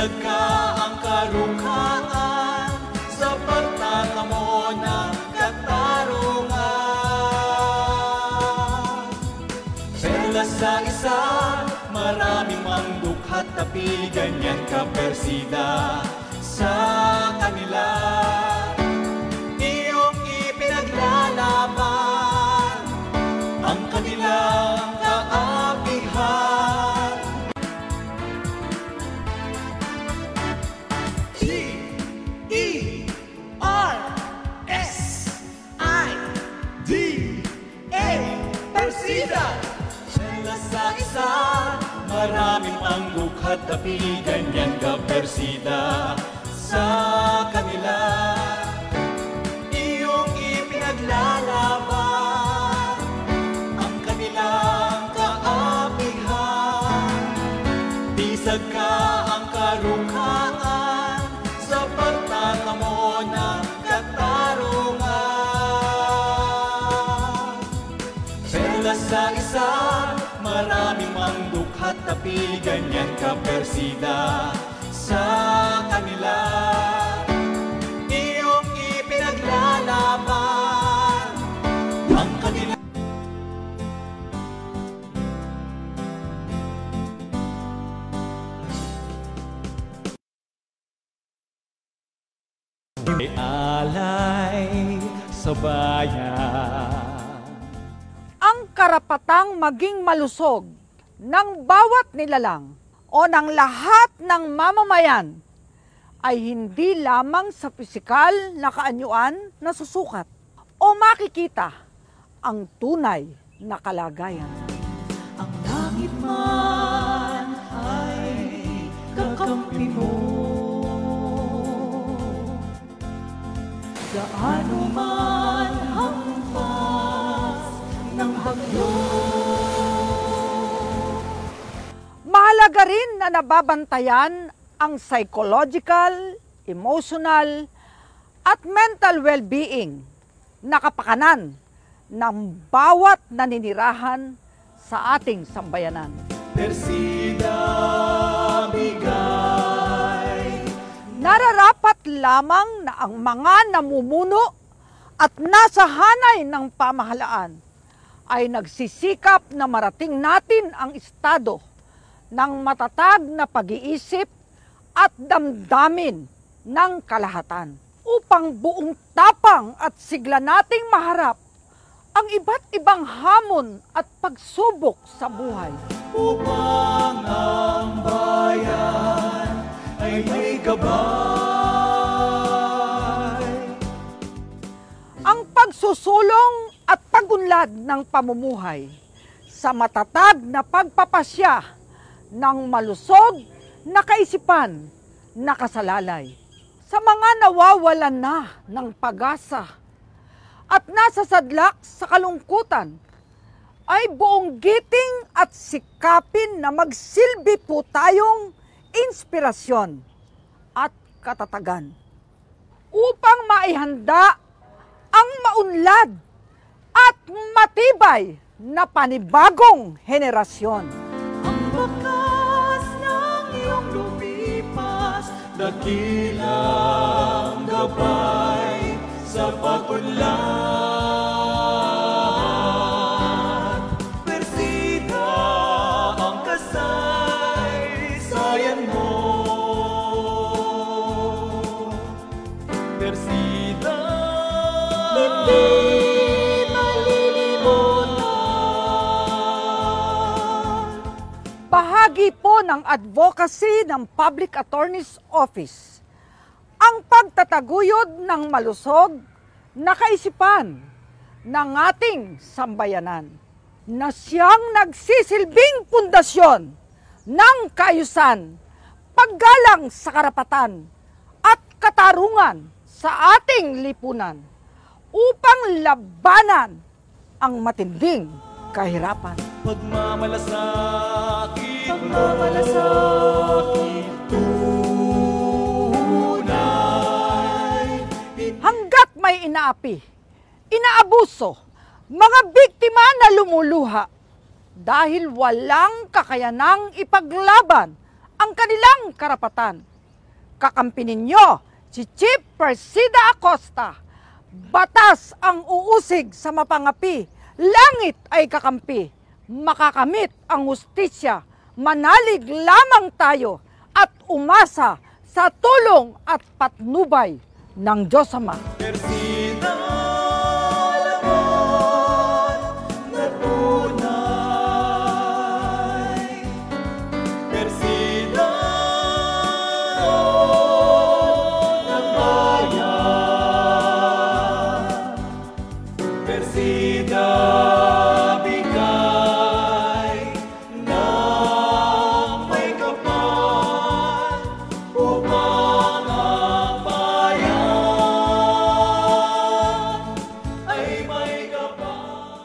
Bisag ka ang karungkaan sa pagtatamo ng katarungan. Perlas sa isa, maraming mangdukhat tapi ganyan ka persida sa kanila. Iyong ipinaglalaban ang kanilang kaapihan. P-E-R-S-I-D-A Persida. Perlas sa isa, maraming panggukhat tapi ganyan ka persida sa kanila. Iyong ipinaglalaban ang kanilang kaapihan. Bisag ka ang karungkaan sa pagtatamo ng katarungan. Perlas sa isa, maraming mangdukhat tapi ganyan ka persida sa kanila. Iyong ipinaglalaban ang kanila. May alay sa bayan. Ang karapatang maging malusog ng bawat nilalang o ng lahat ng mamamayan ay hindi lamang sa pisikal na kaanyuan na susukat o makikita ang tunay na kalagayan. Ang langit man ay kakampi mo, gaano man hampas ng bagyo. Mahalaga rin na nababantayan ang psychological, emotional, at mental well-being na kapakanan ng bawat naninirahan sa ating sambayanan. Persida bigay. Nararapat lamang na ang mga namumuno at nasa hanay ng pamahalaan ay nagsisikap na marating natin ang estado ng matatag na pag-iisip at damdamin ng kalahatan upang buong tapang at sigla nating maharap ang iba't ibang hamon at pagsubok sa buhay. Upang ang bayan ay may gabay. Ang pagsusulong at pagunlad ng pamumuhay sa matatag na pagpapasya ng malusog na kaisipan na kasalalay. Sa mga nawawalan na ng pag-asa at nasasadlak sa kalungkutan, ay buong giting at sikapin na magsilbi po tayong inspirasyon at katatagan upang maihanda ang maunlad at matibay na panibagong henerasyon. Ang bakas ng iyong lumipas, dakilang gabay sa pag-unlad. Persida ang kasaysayan mo. Persida hindi malilimutan. Bahagi po ng advocacy ng Public Attorney's Office ang pagtataguyod ng malusog na kaisipan ng ating sambayanan na siyang nagsisilbing pundasyon ng kaayusan, paggalang sa karapatan at katarungan sa ating lipunan upang labanan ang matinding kahirapan. Pagmamalasakit, pagmamalasakit, tunay. Hanggat may inaapi, inaabuso, mga biktima na lumuluha dahil walang kakayanang ipaglaban ang kanilang karapatan. Kakampi ninyo si Chief Persida Acosta. Batas ang uusig sa mapangapi, langit ay kakampi. Makakamit ang hustisya, manalig lamang tayo at umasa sa tulong at patnubay ng Diyos Ama. Persida, laban na tunay. Persida, ng bayan. Persida, bigay ng may kapal upang ang bayan ay may kapal.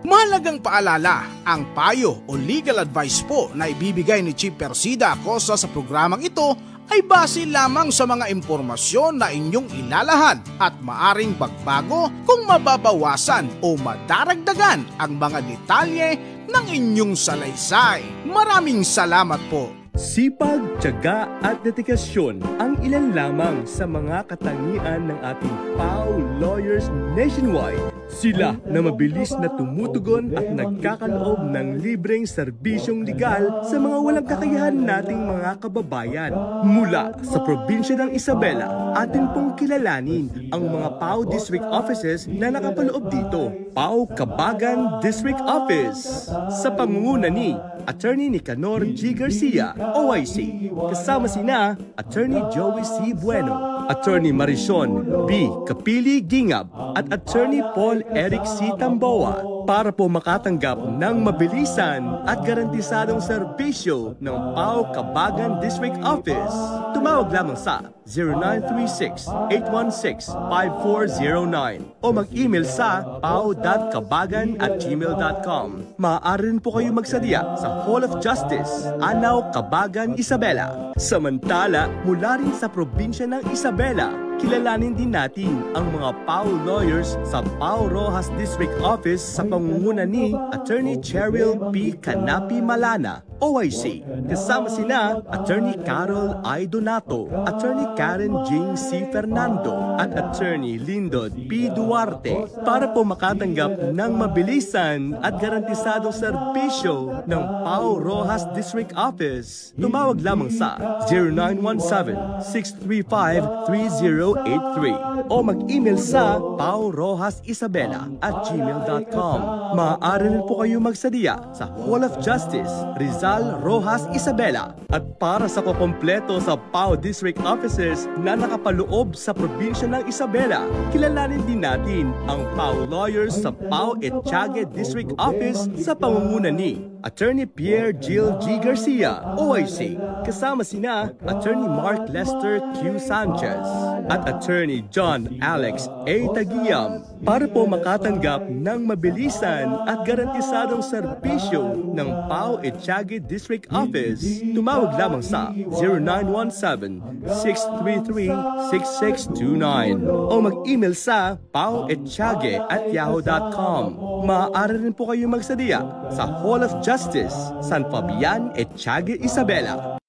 Mahalagang paalala, ang payo o legal advice po na ibibigay ni Chief Persida Acosta sa programang ito ay base lamang sa mga impormasyon na inyong ilalahad at maaring bagbago kung mababawasan o madaragdagan ang mga detalye ng inyong salaysay. Maraming salamat po. Sipag, tiyaga at dedikasyon ang ilan lamang sa mga katangian ng ating PAO Lawyers Nationwide. Sila na mabilis na tumutugon at nagkakaloob ng libreng serbisyong legal sa mga walang kakayahan nating mga kababayan. Mula sa probinsya ng Isabela, atin pong kilalanin ang mga PAO District Offices na nakapaloob dito. PAO Cabagan District Office sa pangunguna ni Attorney Nicanor G. Garcia, OIC. Kasama sina Attorney Joey C. Bueno, Attorney Marison B. Kapili Gingab at Attorney Paul Eric C. Tamboa para po makatanggap ng mabilisan at garantisadong serbisyo ng PAO Cabagan District Office. Tumawag lamang sa 0936-816-5409 o mag-email sa pao.cabagan@gmail.com. Maaari rin po kayo magsadya sa Hall of Justice, Anao, Cabagan, Isabela. Samantala, mula rin sa probinsya ng Isabela, kilalanin din natin ang mga PAO lawyers sa PAO Rojas District Office sa pangunguna ni Attorney Cheryl P. Canapi Malana, OIC. Kasama sina Attorney Carol I. Donato, Attorney Karen Jing C. Fernando at Attorney Lindod P. Duarte para po makatanggap ng mabilisan at garantisadong serbisyo ng PAO Rojas District Office. Tumawag lamang sa 0917-635-3083 o mag-email sa paorojasisabela@gmail.com. Maaari rin po kayo magsadya sa Hall of Justice, Rizal, Rojas, Isabela. At para sa kukumpleto sa PAO District Offices na nakapaloob sa probinsya ng Isabela, kilalanin din natin ang PAO lawyers sa PAO Etchague District Office sa pangunguna ni Attorney Pierre Jill G. Garcia, OIC. Kasama sina Attorney Mark Lester Q. Sanchez at Attorney John Alex A. Taguiam para po makatanggap ng mabilisan at garantisadong serbisyo ng PAO Etchague District Office. Tumawag lamang sa 0917-633-6629 o mag-email sa paoetchague@yahoo.com. Maaari rin po kayo magsadya sa Hall of Justice, San Fabian, Etchague, Isabela.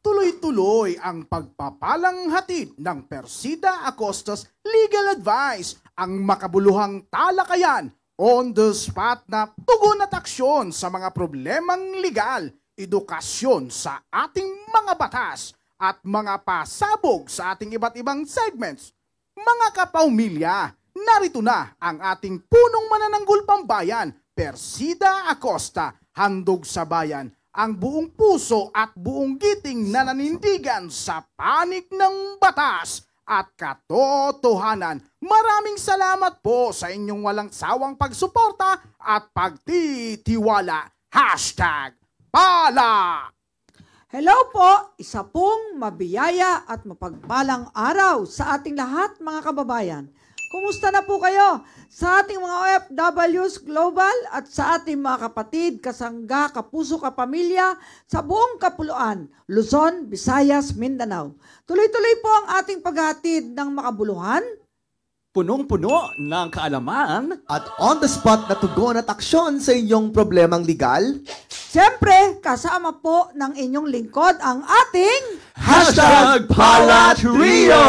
Tuloy-tuloy ang pagpapalang hatid ng Persida Acosta's Legal Advice, ang makabuluhang talakayan on the spot na tugon at aksyon sa mga problemang legal, edukasyon sa ating mga batas at mga pasabog sa ating iba't ibang segments. Mga kapamilya, narito na ang ating punong manananggol pambayan, Persida Acosta, handog sa bayan, ang buong puso at buong giting na nanindigan sa panig ng batas at katotohanan. Maraming salamat po sa inyong walang sawang pagsuporta at pagtitiwala. #Pala! Hello po, isa pong mabiyaya at mapagpalang araw sa ating lahat mga kababayan. Kumusta na po kayo sa ating mga OFWs Global at sa ating mga kapatid, kasangga, kapuso, kapamilya sa buong kapuluan, Luzon, Visayas, Mindanao. Tuloy-tuloy po ang ating paghatid ng makabuluhan, Punong-puno ng kaalaman at on the spot na tugon at aksyon sa inyong problemang legal. Siyempre, kasama po ng inyong lingkod ang ating Hashtag Pala Trio!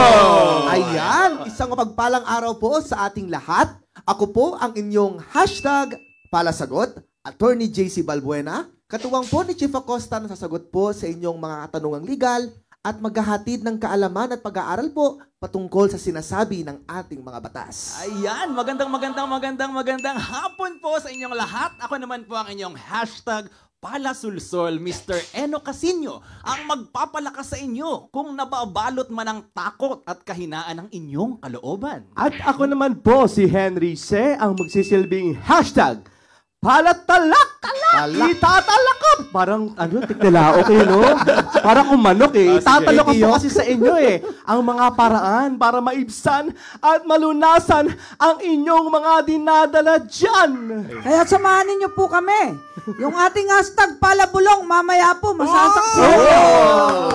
Ayan, isang mapagpalang araw po sa ating lahat. Ako po ang inyong hashtag Palasagot, Attorney JC Balbuena, katuwang po ni Chief Acosta na sasagot po sa inyong mga katanungang legal at maghahatid ng kaalaman at pag-aaral po patungkol sa sinasabi ng ating mga batas. Ayan, magandang hapon po sa inyong lahat. Ako naman po ang inyong hashtag Palasulsol, Mr. Eno Casino, ang magpapalakas sa inyo kung nababalot man ng takot at kahinaan ng inyong kalooban. At ako naman po si Henry C. ang magsisilbing hashtag Palatalak! Itatalak ka! Parang, tiklala, okay, no? Parang kumanok eh. Itatalak ko po kasi sa inyo eh. Ang mga paraan para maibsan at malunasan ang inyong mga dinadala dyan. Kaya samahan ninyo po kami. Yung ating hashtag Palabulong, mamaya po, masasaksihan nyo.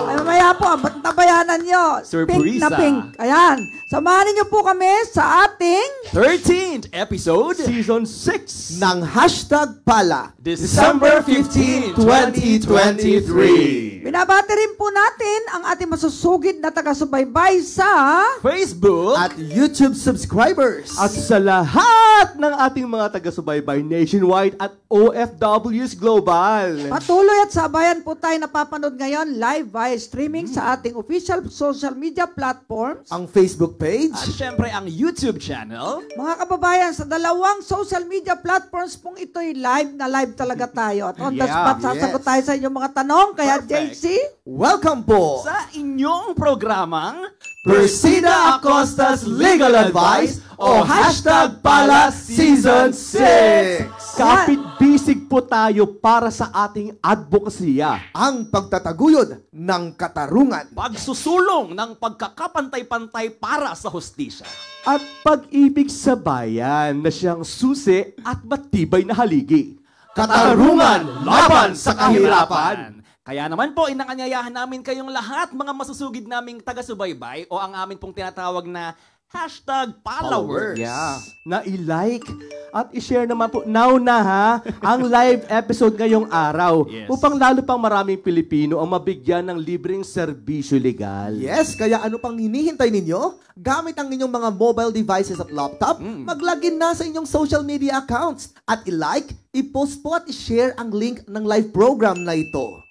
Ay, mamaya po, tabayanan nyo. Pink na pink. Ayan. Samahan ninyo po kami sa ating 13th episode, Season 6 ng hashtag Pala, December 15, 2023. Binabati rin po natin ang ating masusugid na taga-subaybay sa Facebook at YouTube subscribers. at sa lahat ng ating mga taga-subaybay nationwide at OFWs Global. patuloy at sabayan po tayo napapanood ngayon live via streaming sa ating official social media platforms. Ang Facebook page, at syempre ang YouTube channel. Mga kababayan, sa dalawang social media platforms pong ito'y live na live talaga tayo. At on the Yeah, spot, sasagot yes. tayo sa inyong mga tanong. Kaya Perfect. JC, welcome po Sa inyong programang Persida Acosta's Legal Advice o hashtag Pala Season 6. Kapit-bisig po tayo para sa ating advokasya. Ang pagtataguyod ng katarungan. pagsusulong ng pagkakapantay-pantay para sa hustisya. At pag-ibig sa bayan na siyang susi at matibay na haligi. Katarungan laban sa kahirapan. Kaya naman po, inanganyayahan namin kayong lahat, mga masusugid naming taga-subaybay o ang amin pong tinatawag na hashtag followers. Yeah. Na i-like at i-share naman po now na ha ang live episode ngayong araw Yes. upang lalo pang maraming Pilipino ang mabigyan ng libreng serbisyo legal. Yes, kaya ano pang hinihintay ninyo? Gamit ang inyong mga mobile devices at laptop, mag-login na sa inyong social media accounts at i-like, i-post po at i-share ang link ng live program na ito.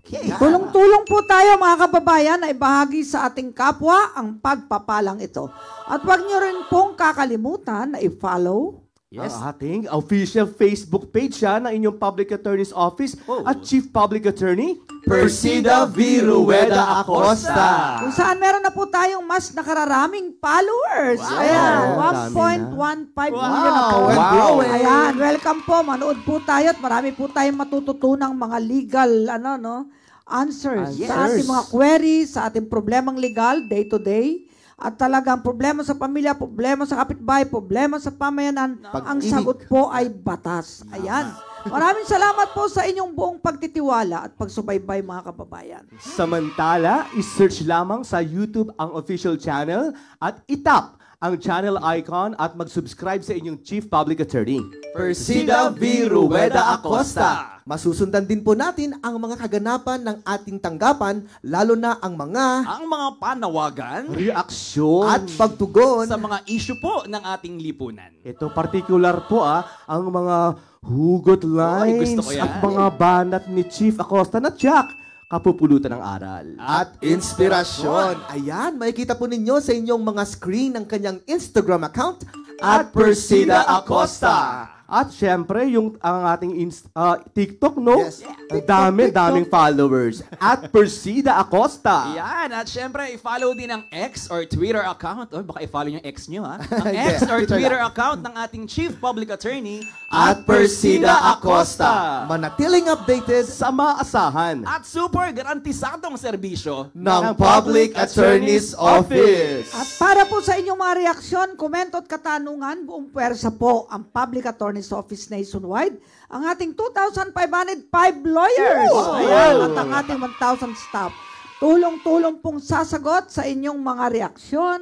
Okay. tulong-tulong po tayo mga kababayan na ibahagi sa ating kapwa ang pagpapalang ito. At huwag nyo rin pong kakalimutan na i-follow Yes. Ang ating official Facebook page siya ng inyong Public Attorney's Office at Chief Public Attorney Persida V. Rueda Acosta. kung saan meron na po tayong mas nakararaming followers. Ayan, Dami 1.15 million na po. Wow. Ayan, welcome po. Manood po tayo at marami po tayong matututunang mga legal answers sa ating mga queries, sa ating problemang legal day to day. At talagang problema sa pamilya, problema sa kapitbahay, problema sa pamayanan, ang sagot po ay batas. Ayan. Maraming salamat po sa inyong buong pagtitiwala at pagsubaybay mga kababayan. Samantala, isearch lamang sa YouTube ang official channel at itap ang channel icon at mag-subscribe sa inyong Chief Public Attorney. Persida V. Rueda Acosta. Masusundan din po natin ang mga kaganapan ng ating tanggapan, lalo na ang mga panawagan Reaksyon at pagtugon sa mga issue po ng ating lipunan. Ito particular po ang mga hugot Ay, lines gusto ko yan. at mga banat ni Chief Acosta na Jack, kapupulutan ng aral. at inspirasyon. Ayan, makikita po ninyo sa inyong mga screen ng kanyang Instagram account at Persida Acosta. At syempre, ang ating TikTok, no? Yes. Ang daming followers. At Persida Acosta. Yan, at syempre, i-follow din ang X or Twitter account. O, baka i-follow yung X nyo, ha? Ang X or Twitter account ng ating Chief Public Attorney At Persida Acosta. Manatiling updated Sa maasahan. at super garantisadong serbisyo ng Public Attorney's Office. At para po sa inyong mga reaksyon, komento at katanungan, buong pwersa po ang Public Attorney's Office nationwide, ang ating 2,505 lawyers, ayan, at ang ating 1,000 staff. tulong-tulong pong sasagot sa inyong mga reaksyon,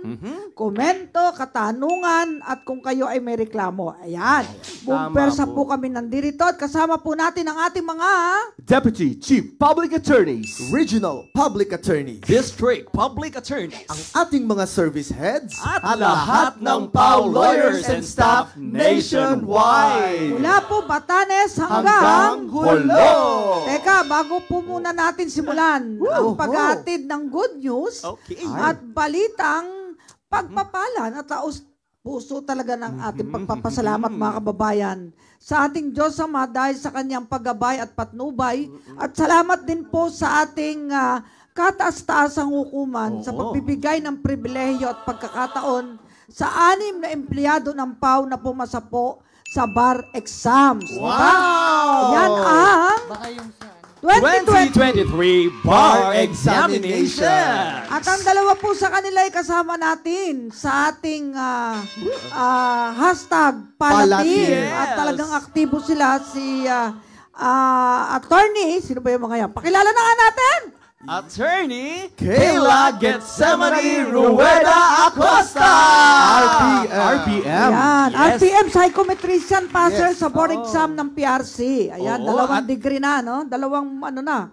komento, katanungan, at kung kayo ay may reklamo. Ayan. Buong pwersa po kami nandito at kasama po natin ang ating mga Deputy Chief Public Attorneys, Regional Public Attorneys, District Public Attorneys, ang ating mga service heads, at lahat ng PAW lawyers and staff nationwide. mula po Batanes hanggang hanggang Hulo. Teka, bago po muna natin simulan ang paghahatid ng good news Okay. at balitang pagpapalan at taos puso talaga ng ating pagpapasalamat mga kababayan sa ating Diyos Ama dahil sa kanyang paggabay at patnubay at salamat din po sa ating kataas-taasang hukuman sa pagbibigay ng pribilehyo at pagkakataon sa 6 na empleyado ng PAW na pumasa po sa bar exams. Wow! Yan ang 2020. 2023 Bar Examination. At ang dalawa po sa kanila ay kasama natin sa ating hashtag Palatin. Yes. At talagang aktibo sila si attorney. Sino ba yung mga yan? Pakilala na nga natin! Attorney Kayla Getsemani Rueda Acosta. RPM. Ayan, Yes. RPM Psychometrician Passer Yes. sa board exam ng PRC. Ayan, Oo, dalawang at- degree na, no? Dalawang ano na.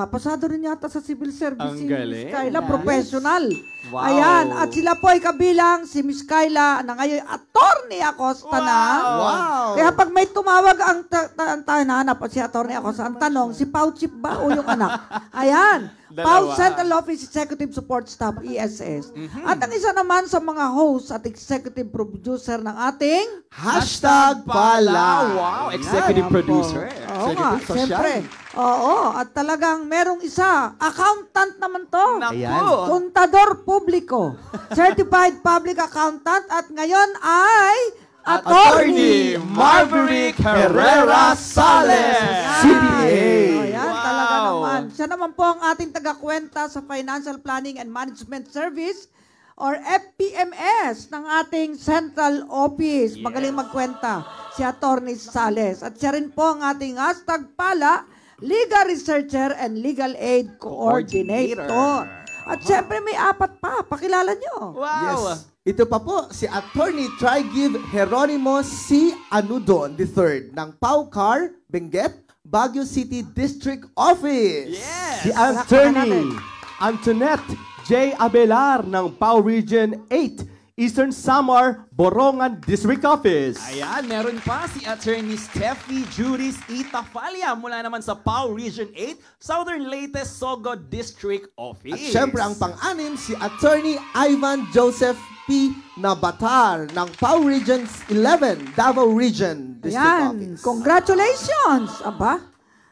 Pasado rin yata sa civil service Ang si galing. Miss Kayla, Nice. professional. Wow. Ayan, at sila po ay kabilang si Miss Kayla na ngayon Attorney Acosta na. Wow. Kaya pag may tumawag ang nahanap si Attorney Acosta, ang tanong, si Pau Chip ba o yung anak? Ayan. Pau Dalawa. Central Office Executive Support Staff, ESS. At ang isa naman sa mga host at executive producer ng ating Hashtag Pala. Wow, executive Ayan po. producer. Oo nga, Executive social. siyempre. Oo, at talagang merong isa, accountant naman to. Naku. Kontador publiko, certified public accountant at ngayon ay Attorney Marbury Herrera Sales. CPA. Ayan, Wow. talaga naman. Siya naman po ang ating tagakwenta sa Financial Planning and Management Service or FPMS ng ating Central Office. Magaling magkwenta si Attorney Sales. At siya rin po ang ating hashtag Pala, Legal Researcher and Legal Aid Coordinator. At syempre may 4 pa. Pakilala nyo. Wow. Yes. Ito pa po, si Attorney Trigiv Jeronimo C. Anudon III ng Paucar, Benguet, Baguio City District Office. Yes. si Attorney Antoinette J. Abelar ng PAW Region 8, Eastern Samar, Borongan District Office. Ayan, meron pa si Attorney Steffi Juris Itafalia mula naman sa PAW Region 8, Southern Leyte, Sogo District Office. At syempre ang pang-anim, si Attorney Ivan Joseph P. Nabatar ng PAW Region 11, Davao Region District Ayan, Office. congratulations! Aba,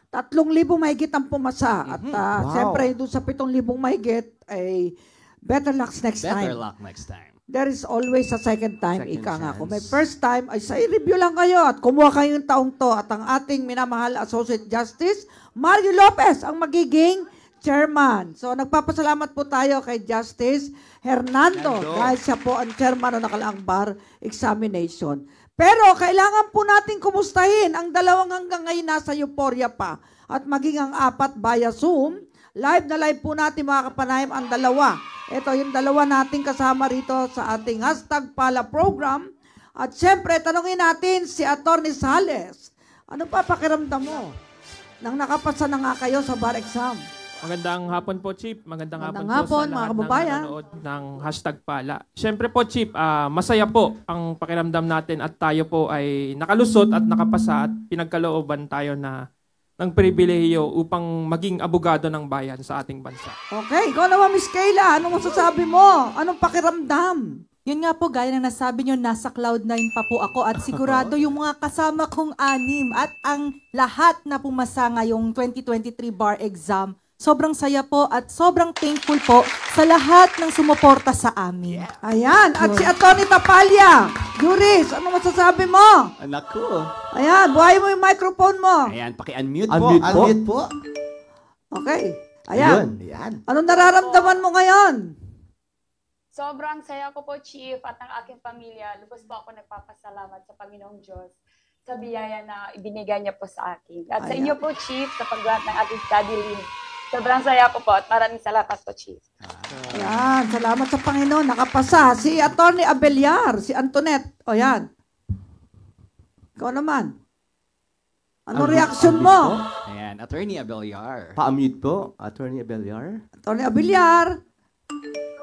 3,000 mahigit ang pumasa. At Wow. siyempre, doon sa 7,000 mahigit, ay better luck next Better time. luck next time. There is always a second time, Second ika nga. chance. Kung may first time, ay sa i-review lang kayo at kumuha kayo yung taong to. At ang ating minamahal Associate Justice, Mario Lopez, ang magiging chairman. So, nagpapasalamat po tayo kay Justice Hernando dahil siya po ang chairman ng nakalaang bar examination. Pero, kailangan po natin kumustahin ang dalawang hanggang ngayon nasa euphoria pa at maging ang 4 via Zoom. Live na live po natin mga kapanayam ang dalawa. Ito yung dalawa nating kasama rito sa ating hashtag Pala program. At syempre, tanungin natin si Attorney Sales. Ano pa pakiramdam mo nang nakapasa na nga kayo sa bar exam? Magandang hapon po, Chief. Magandang Magandang hapon po hapon, sa mga lahat kababayan. ng nanonood ng hashtag Pala. Siyempre po, Chief, masaya po ang pakiramdam natin at tayo po ay nakalusot at nakapasa at pinagkalooban tayo ng pribilehiyo upang maging abogado ng bayan sa ating bansa. Okay, ikaw naman, Miss Kayla. Anong masasabi mo? Anong pakiramdam? Yun nga po, gaya ng nasabi nyo, nasa Cloud9 pa po ako at sigurado yung mga kasama kong 6 at ang lahat na pumasa ngayong 2023 bar exam, sobrang saya po at sobrang thankful po sa lahat ng sumuporta sa amin. Ayan, at si Atty. Tapalya. Juris, ano masasabi mo? Naku. Ayan, buhay mo yung microphone mo. Ayan, paki-unmute po. Unmute po. Unmute po. Okay. Ayan. Ayan. Anong nararamdaman mo ngayon? Sobrang saya ko po, Chief, at ang aking pamilya. Lubos po ako nagpapasalamat sa Panginoong Diyos sa biyaya na ibinigay niya po sa akin. At sa Ayan. inyo po, Chief, sa paggawa ng aking study leave. Sobrang saya ko po at maraming salamat po, Chief. Yan, salamat sa Panginoon. Nakapasa. Si Atty. Abelyar, si Antoinette. O yan. Ikaw naman. Ano reaction mo? Ayan, Attorney Abelyar. Pa-mute po, Attorney Abelyar. Atty. Abelyar.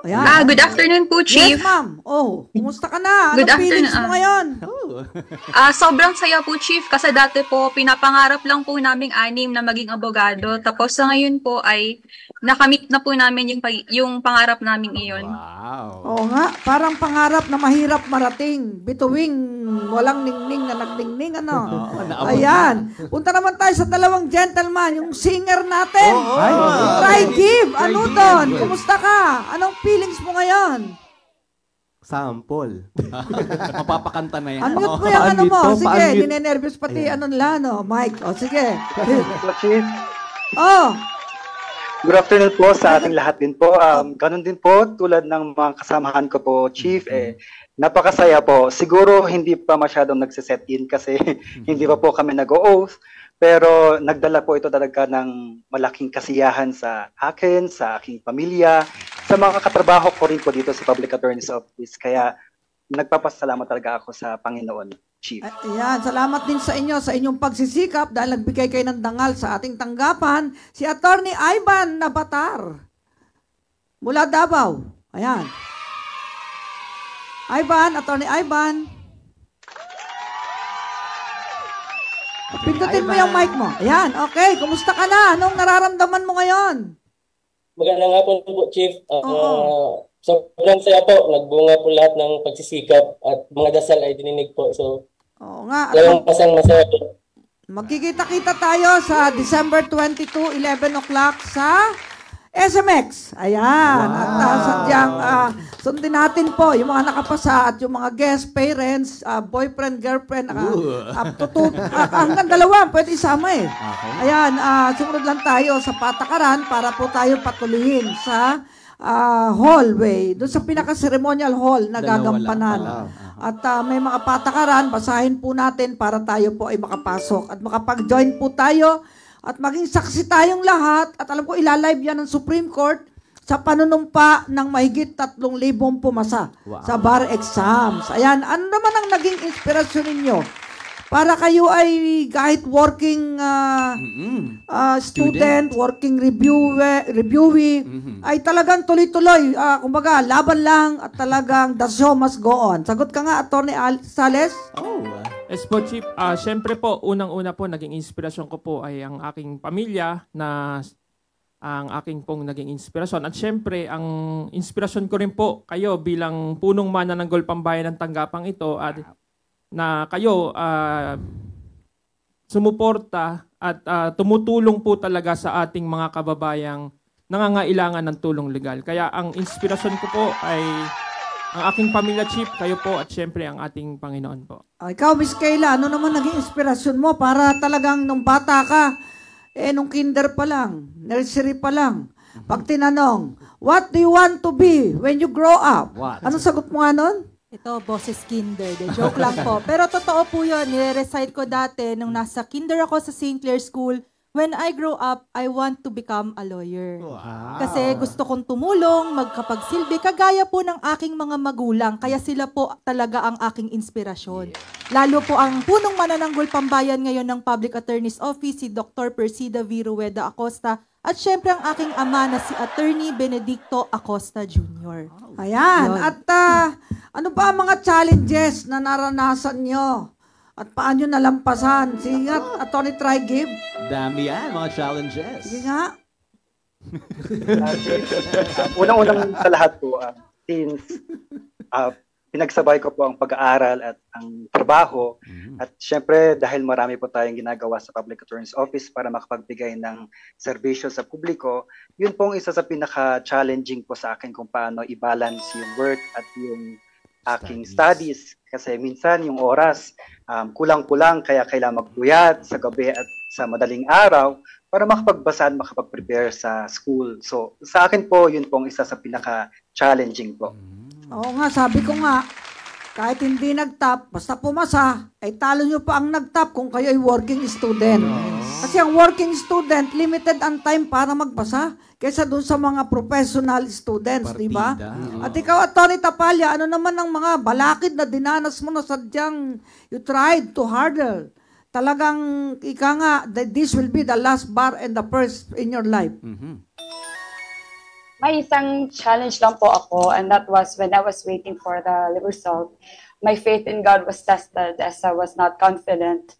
Ayan. Good afternoon po, Chief. Yes, ma'am. Oh, kumusta ka na? Good Ano feelings afternoon, mo ngayon? Sobrang saya po, Chief, kasi dati po, pinapangarap lang po naming anim na maging abogado. Tapos sa ngayon po ay nakamit na po namin yung pangarap namin iyon. Wow. Oo nga, parang pangarap na mahirap marating. Bituing, walang ningning na nagdingning, ano? Ayan. Punta naman tayo sa dalawang gentleman, yung singer natin. Try Give. Ano doon? Kumusta ka? Anong feelings mo ngayon? Sample. Mapapakanta na yan. Unmute mo yung ano mo. Pa-unmute. Sige, ninenervyos pati ano nila, no? Mike. O, sige. Chief, Oh, good afternoon po sa ating lahat din po. Ganun din po, tulad ng mga kasamahan ko po, Chief, napakasaya po. Siguro hindi pa masyadong nagsiset in kasi hindi pa po kami nag-o-oath. Pero nagdala po ito talaga ng malaking kasiyahan sa akin, sa aking pamilya, sa mga katrabaho ko rin po dito sa Public Attorney's Office. Kaya nagpapasalamat talaga ako sa Panginoon, Chief. ayan. Salamat din sa inyo, sa inyong pagsisikap dahil nagbigay kayo ng dangal sa ating tanggapan. Si Atty. Ivan Nabatar. Mula Davao. Ayan. Atty. Ivan. Pindutin mo yung mic mo. Ayan, okay. Kumusta ka na? Anong nararamdaman mo ngayon? Magandang hapon po, Chief. Oo. Sobrang saya po. Nagbunga po lahat ng pagsisikap at mga dasal ay dininig po. So, Oo nga. talagang masaya po. Magkikita-kita tayo sa December 22, 11 o'clock sa SMX. Ayan. At sadyang sundin natin po yung mga nakapasa at yung mga guest parents, boyfriend, girlfriend, hanggang dalawa, pwede isama eh. Okay. Ayan, sumunod lang tayo sa patakaran para po tayo patuloyin sa hallway, doon sa pinaka-ceremonial hall na Dalawa gagampanan. lang. At may mga patakaran, basahin po natin para tayo po ay makapasok at makapag-join po tayo at maging saksi tayong lahat. At alam ko, ilalive yan ng Supreme Court sa panunumpa ng mahigit 3,000 pumasa sa bar exams. Ayan, ano naman ang naging inspirasyon ninyo? Para kayo ay kahit working student, working reviewee, ay talagang tuloy-tuloy. Kumbaga, laban lang at talagang the show must go on. Sagot ka nga, Atty. Sales? Yes po, Chief. Siyempre po, unang-una po, naging inspirasyon ko po ay ang aking pamilya na ang aking pong naging inspirasyon. At siyempre, ang inspirasyon ko rin po kayo bilang punong manananggol pambayan ng tanggapang ito at na kayo sumuporta at tumutulong po talaga sa ating mga kababayang nangangailangan ng tulong legal. Kaya ang inspirasyon ko po ay ang aking pamilya, Chief, kayo po at siyempre ang ating Panginoon po. Ikaw, Miss Kayla, ano naman naging inspirasyon mo para talagang nung bata ka, nung kinder pa lang, nursery pa lang, pag tinanong, what do you want to be when you grow up? Anong sagot mo nga nun? Ito, boses kinder. De joke lang po. Pero totoo po yun. Nire-recite ko dati nung nasa kinder ako sa St. Clair School. When I grow up, I want to become a lawyer. Kasi gusto kong tumulong, magkapagsilbi, kagaya po ng aking mga magulang. Kaya sila po talaga ang aking inspirasyon. Lalo po ang punong manananggol pambayan ngayon ng Public Attorney's Office, si Dr. Persida V. Rueda Acosta, at syempre ang aking ama na si Attorney Benedicto Acosta Jr. Ayan. At ano pa ang mga challenges na naranasan nyo? At paano nyo nalampasan? Sige nga, Atty. Try Give. Dami yan, mga challenges. Sige nga. Unang-unang sa lahat po, since pinagsabay ko po ang pag-aaral at ang trabaho, at syempre dahil marami po tayong ginagawa sa Public Attorney's Office para makapagbigay ng serbisyo sa publiko, yun pong isa sa pinaka-challenging po sa akin kung paano i-balance yung work at yung aking studies. Kasi minsan yung oras, kulang-kulang, kaya kailangan magpuyat sa gabi at sa madaling araw para makapagbasa at makapag-prepare sa school. So sa akin po, yun pong isa sa pinaka-challenging po. Oo nga, sabi ko nga, kahit hindi nag-top, basta pumasa, ay talo nyo pa ang nag-top kung kayo ay working student. Kasi ang working student, limited ang time para magbasa kaysa doon sa mga professional students, di ba? At ikaw, Atty. Tapalya, ano naman ang mga balakid na dinanas mo na sadyang you tried to hurdle? Talagang, ika nga, that this will be the last bar and the first in your life. May isang challenge lang po ako, and that was when I was waiting for the result. My faith in God was tested as I was not confident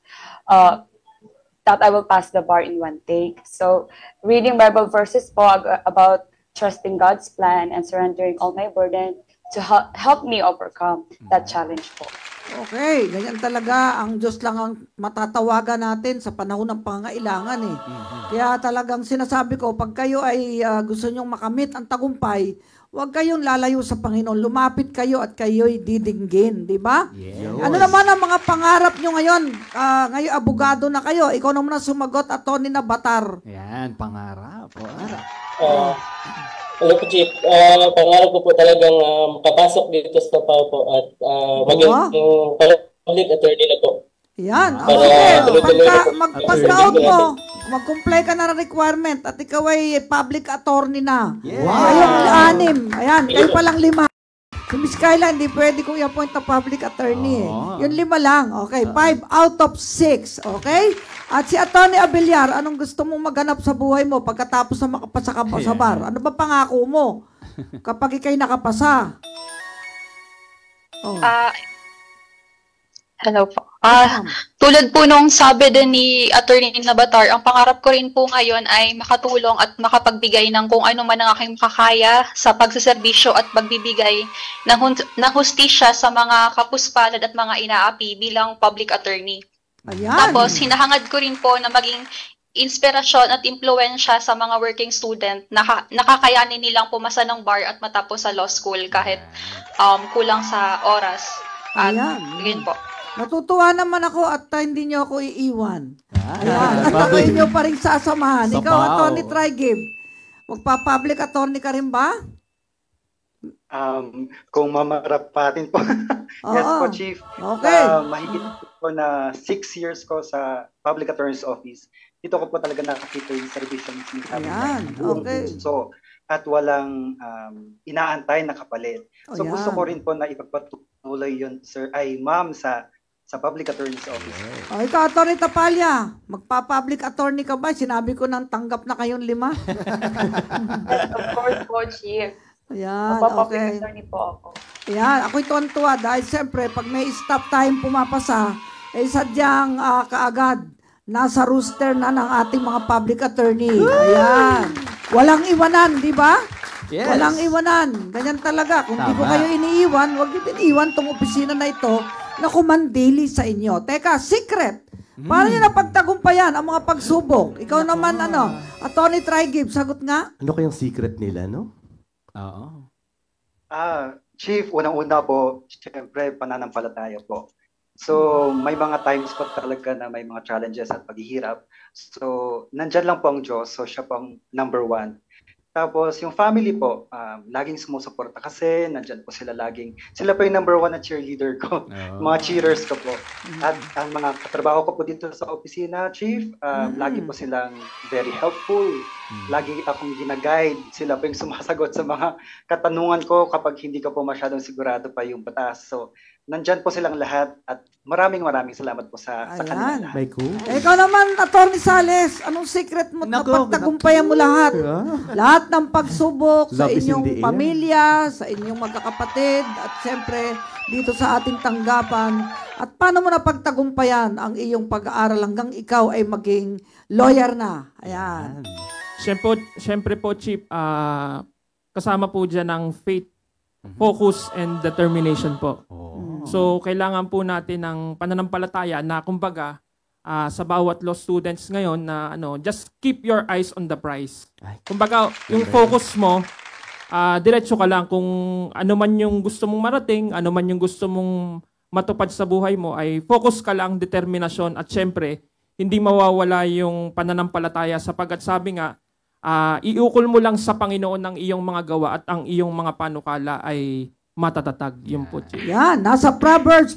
that I will pass the bar in one take. So, reading Bible verses po about trusting God's plan and surrendering all my burden to help me overcome that challenge po. Okay, ganyan talaga. Ang Diyos lang ang matatawagan natin sa panahon ng pangangailangan eh. Kaya talagang sinasabi ko, pag kayo ay gusto nyong makamit ang tagumpay, huwag kayong lalayo sa Panginoon. Lumapit kayo at kayo'y didinggin, di ba? Yes. Ano naman ang mga pangarap nyo ngayon? Ngayon, abogado na kayo. Ikaw naman ang sumagot, Atty. Nabatar. Yan, pangarap. Hello po, Chief. Pangarap ko po talagang makapasok dito sa Pau po at maging public attorney na po. Yan. Okay. Pagka-out mo, mag-comply ka na ng requirement at ikaw ay public attorney na. Yeah. Wow. Kayong 6. Ayan, kayo palang 5. Si Miss Kyla, hindi pwede kong i-appoint na public attorney. Yung 5 lang. Okay, 5 out of 6. Okay? At si Atty. Abellar, anong gusto mong maghanap sa buhay mo pagkatapos na makapasa ka sa bar? Ano ba pangako mo kapag ikay nakapasa? Hello po. Tulad po nung sabi din ni Atty. Nabatar, ang pangarap ko rin po ngayon ay makatulong at makapagbigay ng kung ano man ang aking makakaya sa pagsaserbisyo at pagbibigay ng hustisya sa mga kapuspalad at mga inaapi bilang public attorney. Ayan. Tapos, hinahangad ko rin po na maging inspirasyon at impluensya sa mga working student na nakakayanin nilang pumasa ng bar at matapos sa law school kahit kulang sa oras. At yun po. Natutuwa naman ako at hindi nyo ako iiwan. Ayan. At ako inyo pa rin sasamahan. Ikaw, Atty. Trigib, magpa-public attorney ka rin ba? Kung mamarapatin po. Yes po, Chief. Okay. Mahigit po na 6 years ko sa public attorney's office. Dito ko po talaga nakakita yung servisyo ng sinasabi. Ayan, okay. So, at walang inaantay na kapalit. So, gusto ko rin po na ipagpatuloy yun, sir, ay ma'am, sa public attorney's office. Ikaw, Atty. Tapalya, magpa-public attorney ka ba? Sinabi ko nang tanggap na kayong 5. Of course po, Chief. Ayan, magpa-public attorney po ako. Ayan, ako'y tuwan-tuwa dahil siyempre, pag may stop time pumapasa, sadyang kaagad, nasa rooster na ng ating mga public attorney. Ayan. Walang iwanan, di ba? Yes. Walang iwanan. Ganyan talaga. Kung di ko kayo iniiwan, huwag nyo din iwan tong opisina na ito na kumandili sa inyo. Teka, secret. Paano nyo napagtagumpayan ang mga pagsubok? Ikaw naman, Atty. Trigib, sagot nga. Ano kayang secret nila, no? Oo. Chief, unang-una po, siyempre, pananampalataya po. So, may mga times po talaga na may mga challenges at paghihirap. So, nandyan lang po ang Diyos. So, siya po ang number 1. Tapos, yung family po, laging sumusuporta kasi nandyan po sila laging. Sila po yung number 1 na cheerleader ko. Mga cheerers ko po. At ang mga katrabaho ko po dito sa opisina, Chief, lagi po silang very helpful. Lagi akong ginaguide. Sila po yung sumasagot sa mga katanungan ko kapag hindi ko po masyadong sigurado pa yung batas. So, nandyan po silang lahat at maraming salamat po sa kanila lahat. Ikaw naman, Atty. Sales, anong secret mo na pagtagumpayan mo lahat? Lahat ng pagsubok sa inyong pamilya, sa inyong magkakapatid, at siyempre dito sa ating tanggapan. At paano mo na pagtagumpayan ang iyong pag-aaral hanggang ikaw ay maging lawyer na? Ayan. Siyempre po, Chief, kasama po dyan ang faith, focus, and determination po. So, kailangan po natin ng pananampalataya na kumbaga sa bawat law students ngayon na just keep your eyes on the prize. Kumbaga, yung focus mo, diretso ka lang kung ano man yung gusto mong marating, ano man yung gusto mong matupad sa buhay mo, ay focus ka lang, determinasyon, at syempre, hindi mawawala yung pananampalataya sapagkat sabi nga, iukol mo lang sa Panginoon ang iyong mga gawa at ang iyong mga panukala ay matatatag. Yun po, Chief. Yan, nasa Proverbs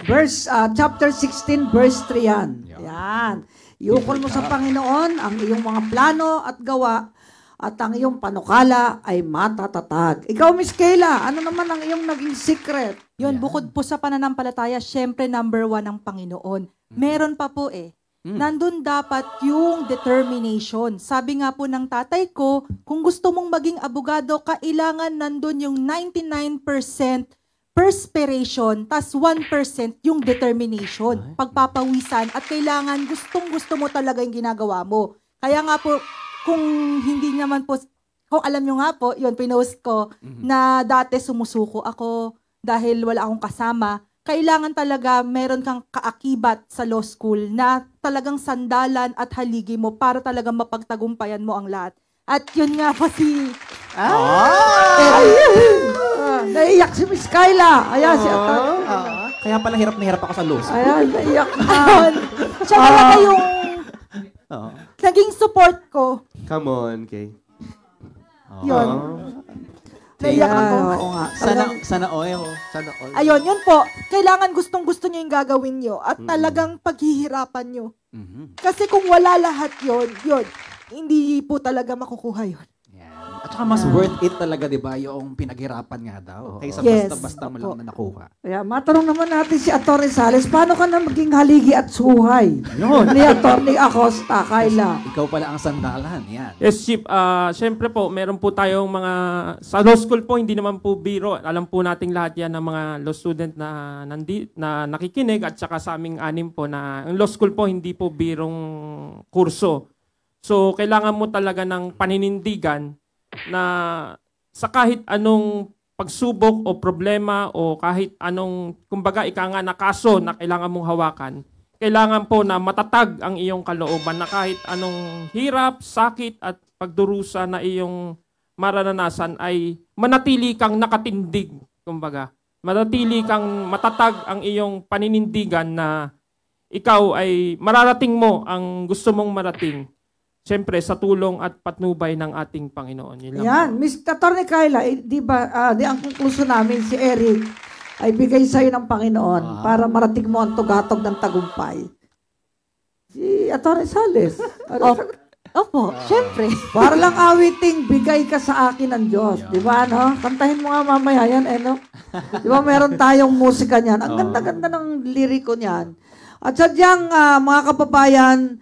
chapter 16 verse 3 yan. Yan. Iukol mo sa Panginoon ang iyong mga plano at gawa at ang iyong panukala ay matatatag. Ikaw, Miss Kayla, ano naman ang iyong naging secret? Yun, bukod po sa pananampalataya, syempre number 1 ang Panginoon. Meron pa po Nandun dapat yung determination. Sabi nga po ng tatay ko, kung gusto mong maging abogado, kailangan nandun yung 99% perspiration, tas 1% yung determination, pagpapawisan, at kailangan gustong-gusto mo talaga yung ginagawa mo. Kaya nga po, kung hindi naman po, kung alam nyo nga po, yun, pinost ko, na dati sumusuko ako dahil wala akong kasama, kailangan talaga meron kang kaakibat sa law school na talagang sandalan at haligi mo para talagang mapagtagumpayan mo ang lahat. At yun nga po si... Naiyak si Miss Kayla. Ayan, si Atat. Kaya pala hirap na hirap ako sa law school. Ayan, naiyak na. Siya talaga yung naging support ko. Come on, Kay. Yun. Naiyak ako. Oo nga. Sana all. Ayun, yun po. Kailangan gustong-gusto nyo yung gagawin nyo at talagang paghihirapan nyo. Kasi kung wala lahat yun, hindi po talaga makukuha yun. At saka mas worth it talaga, di ba? Yung pinaghirapan nga daw. Kaysa basta-basta mo lang na nakuha. Kaya matanong naman natin si Atty. Sales, paano ka na maging haligi at suhay? Yun, ni Atty. Acosta, Kayla. Ikaw pala ang sandalan. Yan. Yes, Chief. Siyempre po, meron po tayong mga... Sa law school po, hindi naman po biro. Alam po nating lahat yan ng mga law student na nakikinig at saka sa aming anim po na ang law school po, hindi po birong kurso. So, kailangan mo talaga ng paninindigan na sa kahit anong pagsubok o problema o kahit anong, kumbaga, ika nga na kaso na kailangan mong hawakan, kailangan po na matatag ang iyong kalooban na kahit anong hirap, sakit at pagdurusa na iyong mararanasan ay manatili kang nakatindig, kumbaga. Manatili kang matatag ang iyong paninindigan na ikaw ay mararating mo ang gusto mong marating. Siyempre, sa tulong at patnubay ng ating Panginoon. Yan, Mr. Atty. Kayla, di ba, ang konklusyon namin, si Eric, ay bigay sa'yo ng Panginoon para marating mo ang tugatog ng tagumpay. Si Atty. Sales. Opo, syempre. Para lang awiting, bigay ka sa akin ng Diyos. Di ba, no? Kantahin mo nga mamaya yan, no? Di ba, meron tayong musika niyan. Ang ganda-ganda ng liriko niyan. At sadyang, mga kababayan,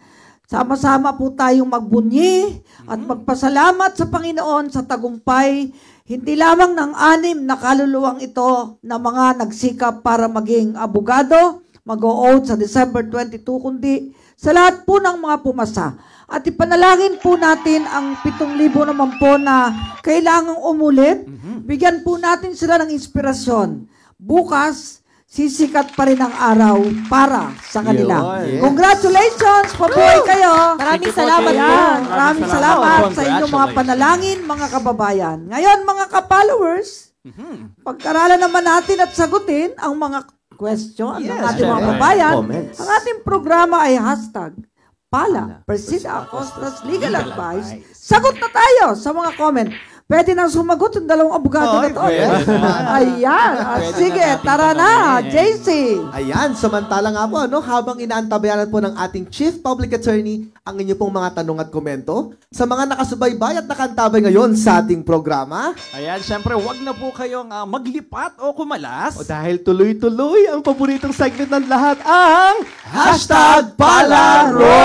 sama-sama po tayong magbunyi at magpasalamat sa Panginoon sa tagumpay, hindi lamang ng 6 na kaluluwang ito na mga nagsikap para maging abogado, mag-o-oath sa December 22, kundi sa lahat po ng mga pumasa. At ipanalangin po natin ang 7,000 naman po na kailangang umulit. Bigyan po natin sila ng inspirasyon. Bukas, sisikat pa rin ang araw para sa kanila. Yes. Congratulations! Pabuhay kayo! Maraming salamat po. Maraming salamat sa inyong mga panalangin, mga kababayan. Ngayon, mga ka-followers, pag-aralan naman natin at sagutin ang mga question ng ating mga kababayan. Ang ating programa ay #Pala, Presida Acosta's Legal Advice. Sagot na tayo sa mga comment. Pwede nang sumagot ang 2 abogado na to. Ayan. Sige, tara na, JC. Ayan, samantala nga po, habang inaantabayanan po ng ating Chief Public Attorney ang inyo pong mga tanong at komento, sa mga nakasubaybay at nakantabay ngayon sa ating programa. Ayan, syempre, wag na po kayong maglipat o kumalas. O dahil tuloy-tuloy ang paboritong segment ng lahat, ang #Palaro!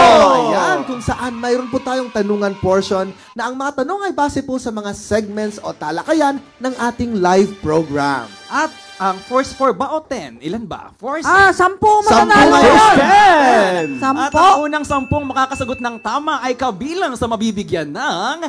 Ayan, kung saan mayroon po tayong tanungan portion na ang mga tanong ay base po sa mga segments o talakayan ng ating live program. At ang first 4 ba o 10? Ilan ba? 4? 10 mananalo yan! 10! At ang unang 10 makakasagot ng tama ay kabilang sa mabibigyan ng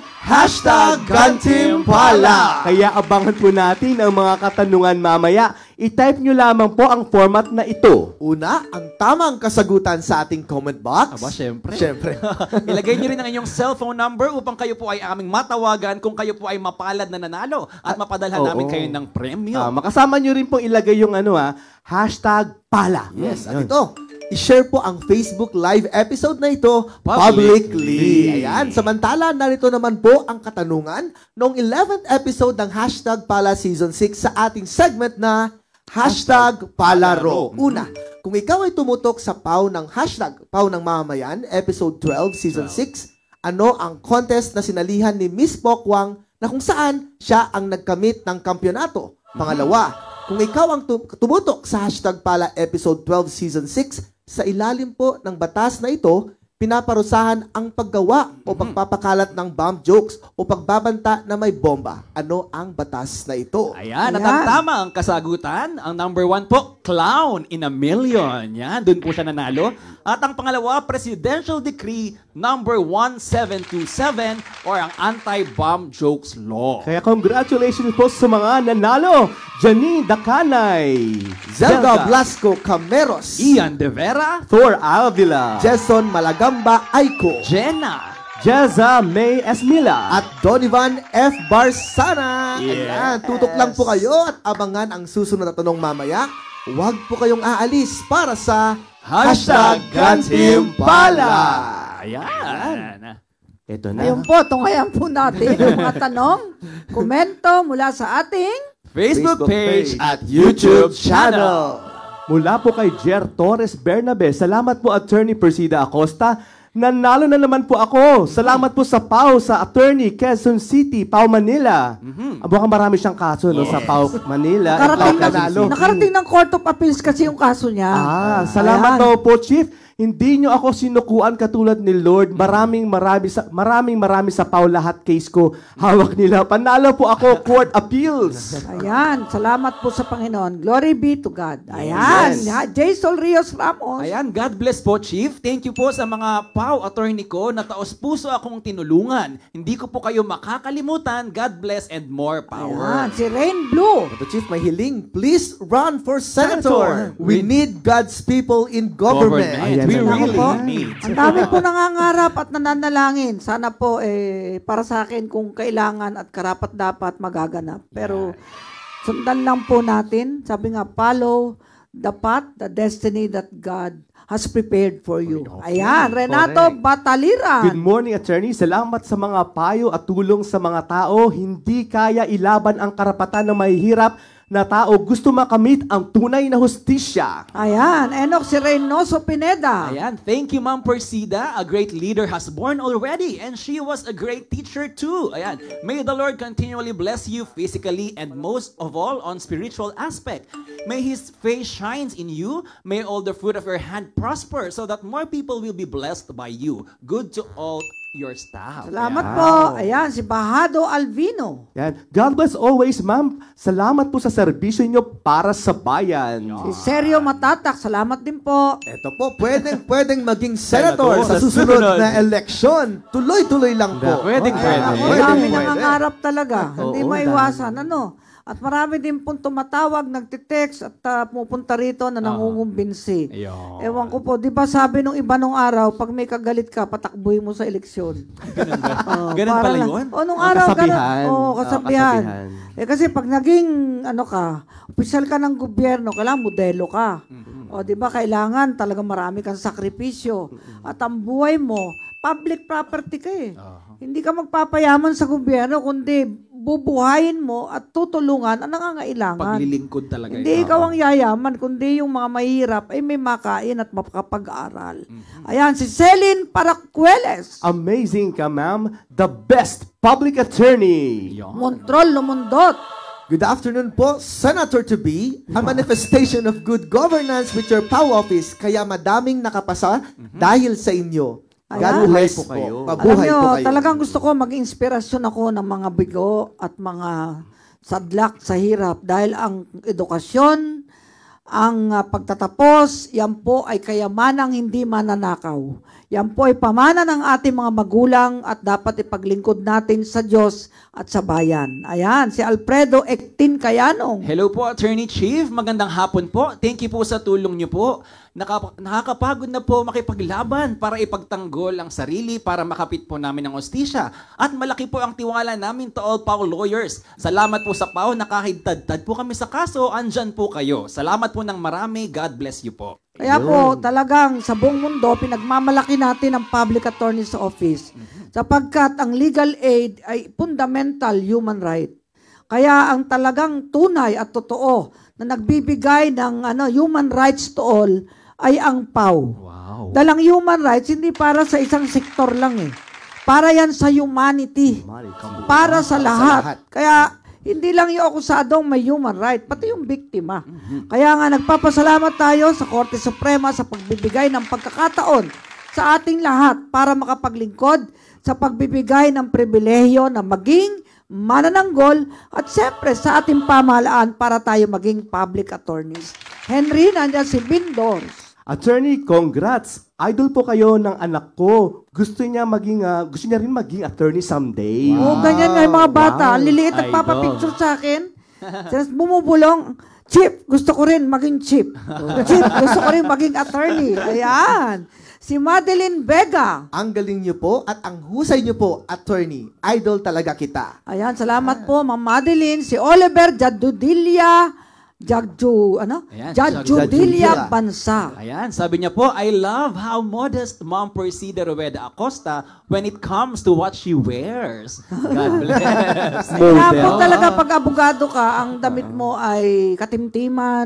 #Gantimpala. Kaya abangan po natin ang mga katanungan mamaya. I-type nyo lamang po ang format na ito. Una, ang tamang kasagutan sa ating comment box. Aba, syempre. Syempre. Ilagay nyo rin ang inyong cellphone number upang kayo po ay aming matawagan kung kayo po ay mapalad na nanalo at mapadalhan namin kayo ng premyo. Makasama nyo rin pong ilagay yung #Pala. Yes, at ito, i-share po ang Facebook Live episode na ito publicly. Ayan. Samantala, narito naman po ang katanungan noong 11th episode ng Hashtag Pala Season 6 sa ating segment na Hashtag Palaro. Una, kung ikaw ay tumutok sa PAW ng Hashtag PAW ng Mamamayan, episode 12, Season 6, ano ang contest na sinalihan ni Miss Pokwang na kung saan siya ang nagkamit ng kampyonato? Pangalawa, kung ikaw ang tumutok sa Hashtag Pala episode 12, Season 6, sa ilalim po ng batas na ito, pinaparusahan ang paggawa o pagpapakalat ng bomb jokes o pagbabanta na may bomba. Ano ang batas na ito? Ayan, at ang tama ang kasagutan. Ang number 1 po, Clown in a Million. Yan, dun po siya nanalo. At ang pangalawa, Presidential Decree number 1727 or ang Anti-Bomb Jokes Law. Kaya congratulations po sa mga nanalo. Janine Dacanay, Zelda Blasco Cameros, Ian De Vera, Thor Avila, Jason Malagamba Aiko, Jenna, Jeza May Esmila, at Donivan F. Barsana. Yes. Ayan, tutok lang po kayo at abangan ang susunod na tanong mamaya. Huwag po kayong aalis para sa Hashtag Gantimpala. Ayan. Ito na. Ayun po, tunghayan po natin ang mga tanong, komento mula sa ating Facebook page at YouTube channel. Mula po kay Jer Torres Bernabe. Salamat po, Attorney Persida Acosta. Nanalo na naman po ako. Salamat po sa PAW, sa Attorney Quezon City, PAW Manila. Mukhang marami siyang kaso no, sa PAW Manila. Nakarating ng Court of Appeals kasi yung kaso niya. Salamat daw po, Chief. Hindi nyo ako sinukuan katulad ni Lord. Maraming sa PAW lahat case ko. Hawak nila. Panalo po ako, Court Appeals. Ayan, salamat po sa Panginoon. Glory be to God. Ayan, Jason Rios Ramos. Ayan, God bless po, Chief. Thank you po sa mga PAW attorney ko na taos puso akong tinulungan. Hindi ko po kayo makakalimutan. God bless and more power. Ayan, si Rain Blue. Ito, Chief, may hiling. Please run for Senator. We need God's people in government. Ayan. We really need. Ang dami po nangangarap at nananalangin. Sana po para sa akin kung kailangan at karapat dapat magaganap. Pero sundan lang po natin. Sabi nga, follow the path, the destiny that God has prepared for you. Ayan, Renato Bataliran. Good morning, Attorney. Salamat sa mga payo at tulong sa mga tao. Hindi kaya ilaban ang karapatan ng mahihirap na tao gusto makamit ang tunay na hustisya. Ayan, Enoch si Reynoso Pineda. Ayan, thank you, Ma'am Persida. A great leader has born already and she was a great teacher too. Ayan, may the Lord continually bless you physically and most of all on spiritual aspect. May His face shines in you. May all the fruit of your hand prosper so that more people will be blessed by you. Good to all your staff. Salamat po. Ayan, si Bahado Alvino. Yan. God bless always, ma'am. Salamat po sa serbisyo niyo para sa bayan. Si Sergio Matatak, salamat din po. Ito po, pwedeng maging senator sa susunod na eleksyon. Tuloy-tuloy lang po. Pwedeng. Marami nangangarap talaga. Hindi maiwasan. Ano? At marami din pong tumatawag, nagtitext at pumupunta rito na nangungumbinsi. Ewan ko po, di ba sabi nung iba nung araw, pag may kagalit ka, patakbuhin mo sa eleksyon. Ganun pala yun? Nung araw, kasabihan. Kasabihan. Kasi pag naging, opisyal ka ng gobyerno, kailangan modelo ka. O di ba, kailangan talaga marami kang sakripisyo. At ang buhay mo, public property ka eh. Hindi ka magpapayaman sa gobyerno, kundi bubuhayin mo at tutulungan ang nangangailangan. Paglilingkod talaga. Hindi ikaw ang yayaman, kundi yung mga mahirap ay may makain at makapag-aral. Ayan, si Celine Paracueles. Amazing ka, ma'am. The best public attorney. Montrol Lumundot. Good afternoon po, Senator-to-be. A manifestation of good governance with your PAW office. Kaya madaming nakapasa dahil sa inyo. God bless po kayo. Alam nyo, talagang gusto ko mag-inspirasyon ako ng mga bigo at mga sadlak sa hirap dahil ang edukasyon, ang pagtatapos, yan po ay kayamanang hindi mananakaw. Yan po ay pamana ng ating mga magulang at dapat ipaglingkod natin sa Diyos at sa bayan. Ayan, si Alfredo Ektin Kayanong. Hello po, Attorney Chief. Magandang hapon po. Thank you po sa tulong niyo po. Nakakapagod na po makipaglaban para ipagtanggol ang sarili para makapit po namin ang hustisya. At malaki po ang tiwala namin to all PAW lawyers. Salamat po sa PAW na kahit tad-tad po kami sa kaso, andyan po kayo. Salamat po ng marami. God bless you po. Kaya po, talagang sa buong mundo, pinagmamalaki natin ang Public Attorney's Office sapagkat ang legal aid ay fundamental human right. Kaya ang talagang tunay at totoo na nagbibigay ng human rights to all ay ang PAW. Wow. Dalang human rights, hindi para sa isang sektor lang eh. Para yan sa humanity. Para sa lahat. Kaya hindi lang yung akusadong may human right, pati yung biktima. Kaya nga nagpapasalamat tayo sa Korte Suprema sa pagbibigay ng pagkakataon sa ating lahat para makapaglingkod sa pagbibigay ng pribilehiyo na maging manananggol at siyempre sa ating pamahalaan para tayo maging public attorneys. Henry, nandiyan si Bindors. Attorney, congrats! Idol po kayo ng anak ko. Gusto niya rin maging attorney someday. Oo, ganyan nga yung mga bata. Ang liliit at Idol. papapicture sa akin. Tapos bumubulong, Chief, gusto ko rin maging chief. Chief, gusto ko rin maging attorney. Ayan. Si Madeline Vega. Ang galing niyo po at ang husay niyo po, attorney. Idol talaga kita. Ayan, salamat po, Ma'am Madeline. Si Oliver Jadudilia. Jadudilia Bansa. Ayan, sabi niya po, I love how modest Ma'am Persida Rueda Acosta when it comes to what she wears. God bless. Kaya po talaga pag abogado ka, ang damit mo ay katimtiman,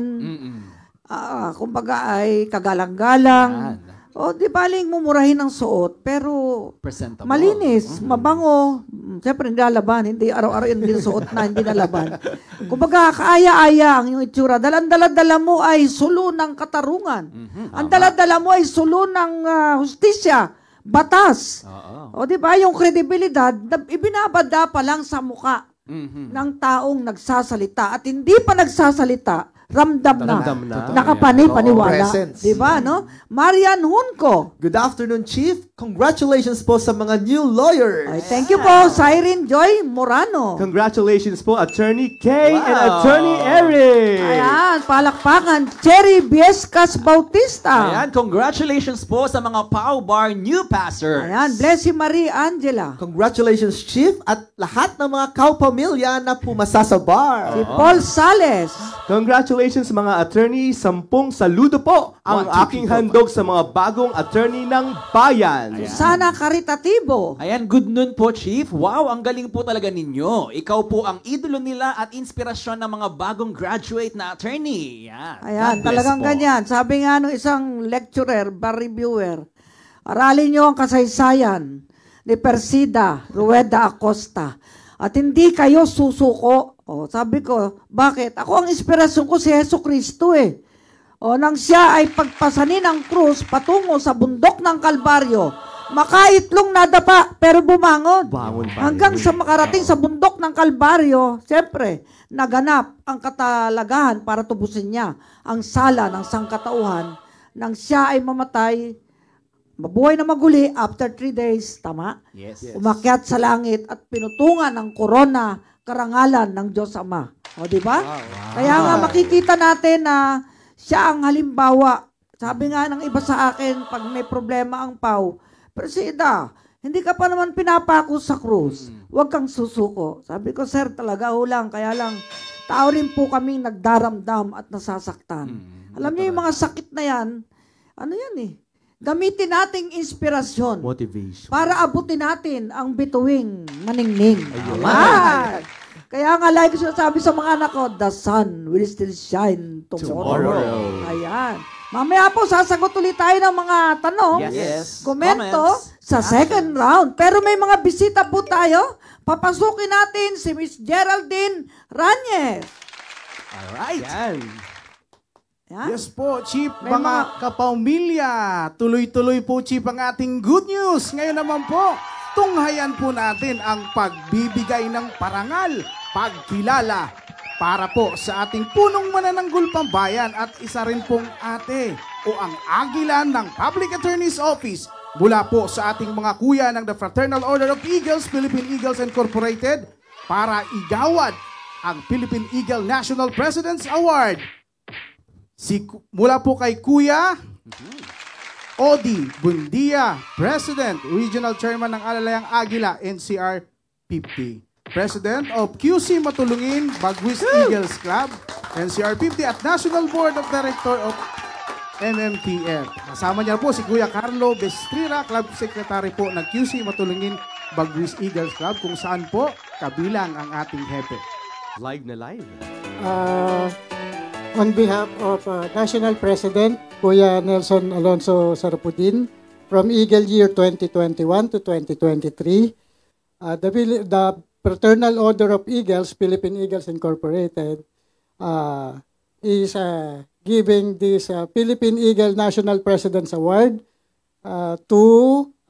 kumbaga ay kagalang-galang. O, di baling mumurahin ang suot, pero Presentable. malinis, mabango. Siyempre, hindi lalaban. Hindi araw-araw hindi suot na, hindi nalaban. Kumbaga, kaaya-aya ang yung itsura. Dala mo ay sulo ng katarungan. Ang dala mo ay sulo ng hustisya, batas. O, di ba? Yung kredibilidad, ibinabada pa lang sa muka ng taong nagsasalita. At hindi pa nagsasalita, ramdam na. Nakapani-paniwala. Di ba, no? Marian Hunco. Good afternoon, Chief. Congratulations po sa mga new lawyers. Ay, thank you po, Cyrene Joy Morano. Congratulations po, Attorney Kay and Attorney Eric. Ayan, palakpakan. Cherry Biescas Bautista. Ayan, congratulations po sa mga PAW Bar new passer. Ayan, bless you, Marie Angela. Congratulations, Chief, at lahat ng mga kaupamilya na pumasa sa bar. Si Paul Sales. Congratulations mga attorney, 10 saludo po ang aking handog sa mga bagong attorney ng bayan. Sana Karitatibo. Ayan, good noon po, Chief. Wow, ang galing po talaga ninyo. Ikaw po ang idolo nila at inspirasyon ng mga bagong graduate na attorney. Yan. Ayan, God bless talagang po. ganyan. Sabi nga nung isang lecturer, bar reviewer, aralin nyo ang kasaysayan ni Persida Rueda Acosta at hindi kayo susuko. O, sabi ko, bakit? Ako ang inspirasyon ko si Hesus Kristo eh. O, nang siya ay pagpasanin ang krus patungo sa bundok ng Kalbaryo, makaitlong nadapa pero bumangon. Hanggang sa makarating sa bundok ng Kalbaryo, siyempre, naganap ang katalagahan para tubusin niya ang sala ng sangkatauhan nang siya ay mamatay, mabuhay na maguli after 3 days, tama? Yes. Umakyat sa langit at pinutungan ng korona karangalan ng Diyos Ama. O, di ba? Kaya nga makikita natin na siya ang halimbawa. Sabi nga ng iba sa akin, pag may problema ang PAW, Persida, hindi ka pa naman pinapako sa krus. Huwag kang susuko. Sabi ko, sir, talaga lang. Kaya lang, tao rin po kaming nagdaramdam at nasasaktan. Alam niyo yung mga sakit na yan, ano yan eh? Gamitin nating inspirasyon. Motivation. Para abutin natin ang bituing maningning. Ayan. Kaya nga, like ko sabi sa mga anak ko, the sun will still shine tomorrow. Ayan. Mamaya po, sasagot ulit tayo ng mga tanong, komento sa second round. Pero may mga bisita po tayo. Papasukin natin si Miss Geraldine Ranyes. Alright. Yan. Yes po, Chief, May mga kapamilya. Tuloy-tuloy po, Chief, ang ating good news. Ngayon naman po, tunghayan po natin ang pagbibigay ng parangal, pagkilala, para po sa ating punong manananggol pambayan at isa rin pong ate o ang agilan ng Public Attorney's Office mula po sa ating mga kuya ng The Fraternal Order of Eagles, Philippine Eagles Incorporated para igawad ang Philippine Eagle National President's Award. Mula po kay Kuya Odi Bundia, President, Regional Chairman ng Alalayang Agila, NCR 50. President of QC Matulungin, Bagwis Eagles Club, NCR 50 at National Board of Director of MMTF. Kasama niya po si Kuya Carlo Bestrira, Club Secretary po ng QC Matulungin Bagwis Eagles Club, kung saan po kabilang ang ating hepe. Live na live. On behalf of National President Kuya Nelson Alonso Sarapudin, from Eagle Year 2021 to 2023, the Fraternal Order of Eagles, Philippine Eagles Incorporated, is giving this Philippine Eagle National President's Award to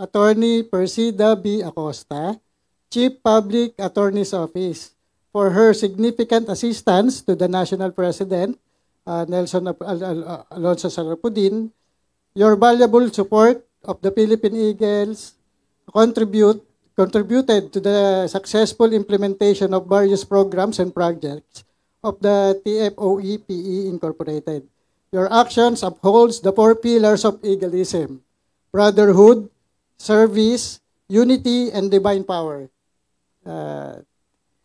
Attorney Persida B. Acosta, Chief Public Attorney's Office, for her significant assistance to the National President, Nelson Alonso Sarapudin. Your valuable support of the Philippine Eagles contributed to the successful implementation of various programs and projects of the TFOE-PE Incorporated. Your actions upholds the 4 pillars of Eagleism: brotherhood, service, unity, and divine power.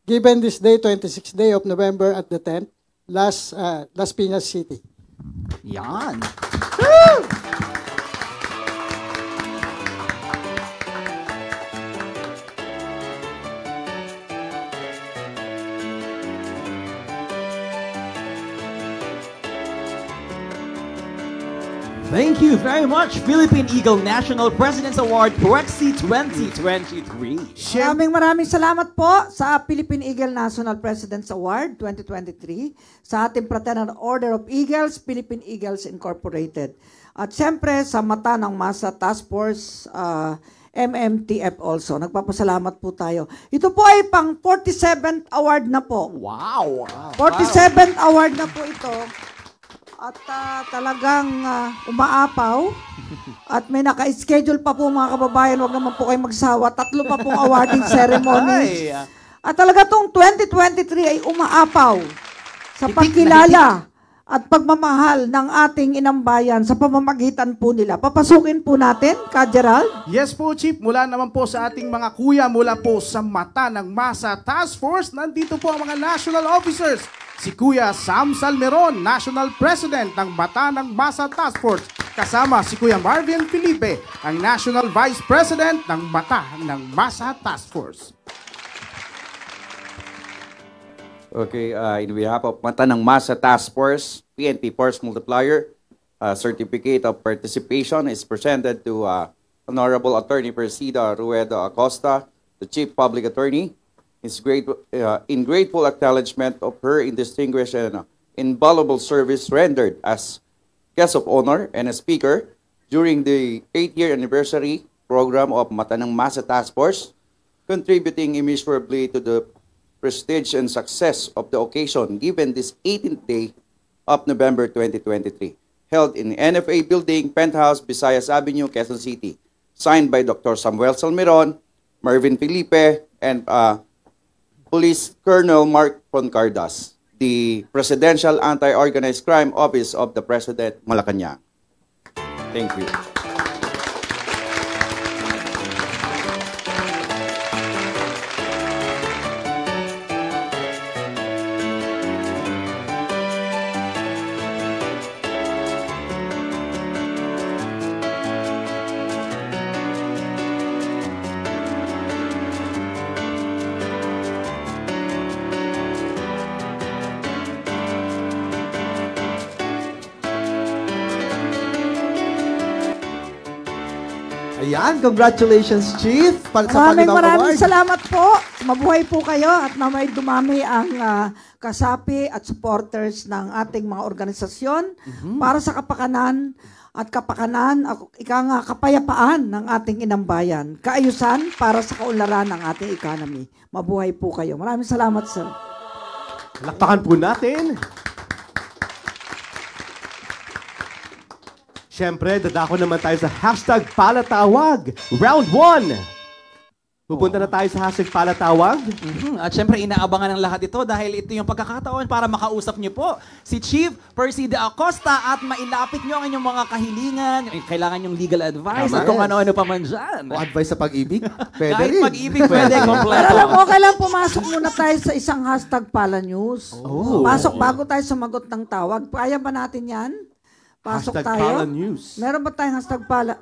Given this day, 26th day of November at the 10th, Las Piñas City. Yan. Thank you very much, Philippine Eagle National President's Award, Prexy 2023. Maraming salamat po sa Philippine Eagle National President's Award 2023 sa ating Fraternal Order of Eagles, Philippine Eagles Incorporated. At siyempre sa mata ng masa Task Force MMTF also. Nagpapasalamat po tayo. Ito po ay pang 47th award na po. Wow! 47th award na po ito. At talagang umaapaw. At may naka-schedule pa po mga kababayan. Huwag naman po kayo magsawa. 3 pa pong awarding ceremony. At talaga itong 2023 ay umaapaw sa pagkilala at pagmamahal ng ating inambayan sa pamamagitan po nila. Papasukin po natin, Ka Gerald. Yes po, Chief. Mula naman po sa ating mga kuya, mula po sa mata ng masa Task Force, nandito po ang mga national officers. Si Kuya Sam Salmeron, National President ng Mata ng Masa Task Force. Kasama si Kuya Marvin Felipe, ang National Vice President ng Mata ng Masa Task Force. Okay, in behalf of Mata ng Masa Task Force, PNP Force Multiplier, Certificate of Participation is presented to Honorable Attorney Persida Rueda Acosta, the Chief Public Attorney. Is in grateful acknowledgement of her distinguished and invaluable service rendered as guest of honor and a speaker during the 8th-year anniversary program of Mata ng Masa Task Force, contributing immeasurably to the prestige and success of the occasion given this 18th day of November 2023, held in NFA Building, Penthouse, Visayas Avenue, Quezon City, signed by Dr. Samuel Salmeron, Marvin Felipe, and Police Colonel Mark Foncardas, the Presidential Anti-Organized Crime Office of the President, Malacanang. Thank you. Ayan, congratulations, Chief. Maraming salamat po. Mabuhay po kayo at namay dumami ang kasapi at supporters ng ating mga organisasyon para sa kapakanan at kapayapaan ng ating inambayan. Kaayusan para sa kaunlaran ng ating economy. Mabuhay po kayo. Maraming salamat, sir. Lakpakan po natin. Siyempre, dadako naman tayo sa hashtag Palatawag. Round 1. Pupunta na tayo sa hashtag Palatawag. At siyempre, inaabangan ng lahat ito dahil ito yung pagkakataon para makausap niyo po si Chief Persida Acosta at mailapit niyo ang inyong mga kahilingan, kailangan yung legal advice at kung ano-ano pa man dyan. O advice sa pag-ibig? Pwede Kahit rin. pag-ibig, pwede. Kompleto. Pero okay lang, pumasok muna tayo sa isang hashtag Pala News. Pasok bago tayo sumagot ng tawag. Kaya ba natin yan? Pasok Hashtag tayo. Pala News. Meron ba tayong hashtag pala?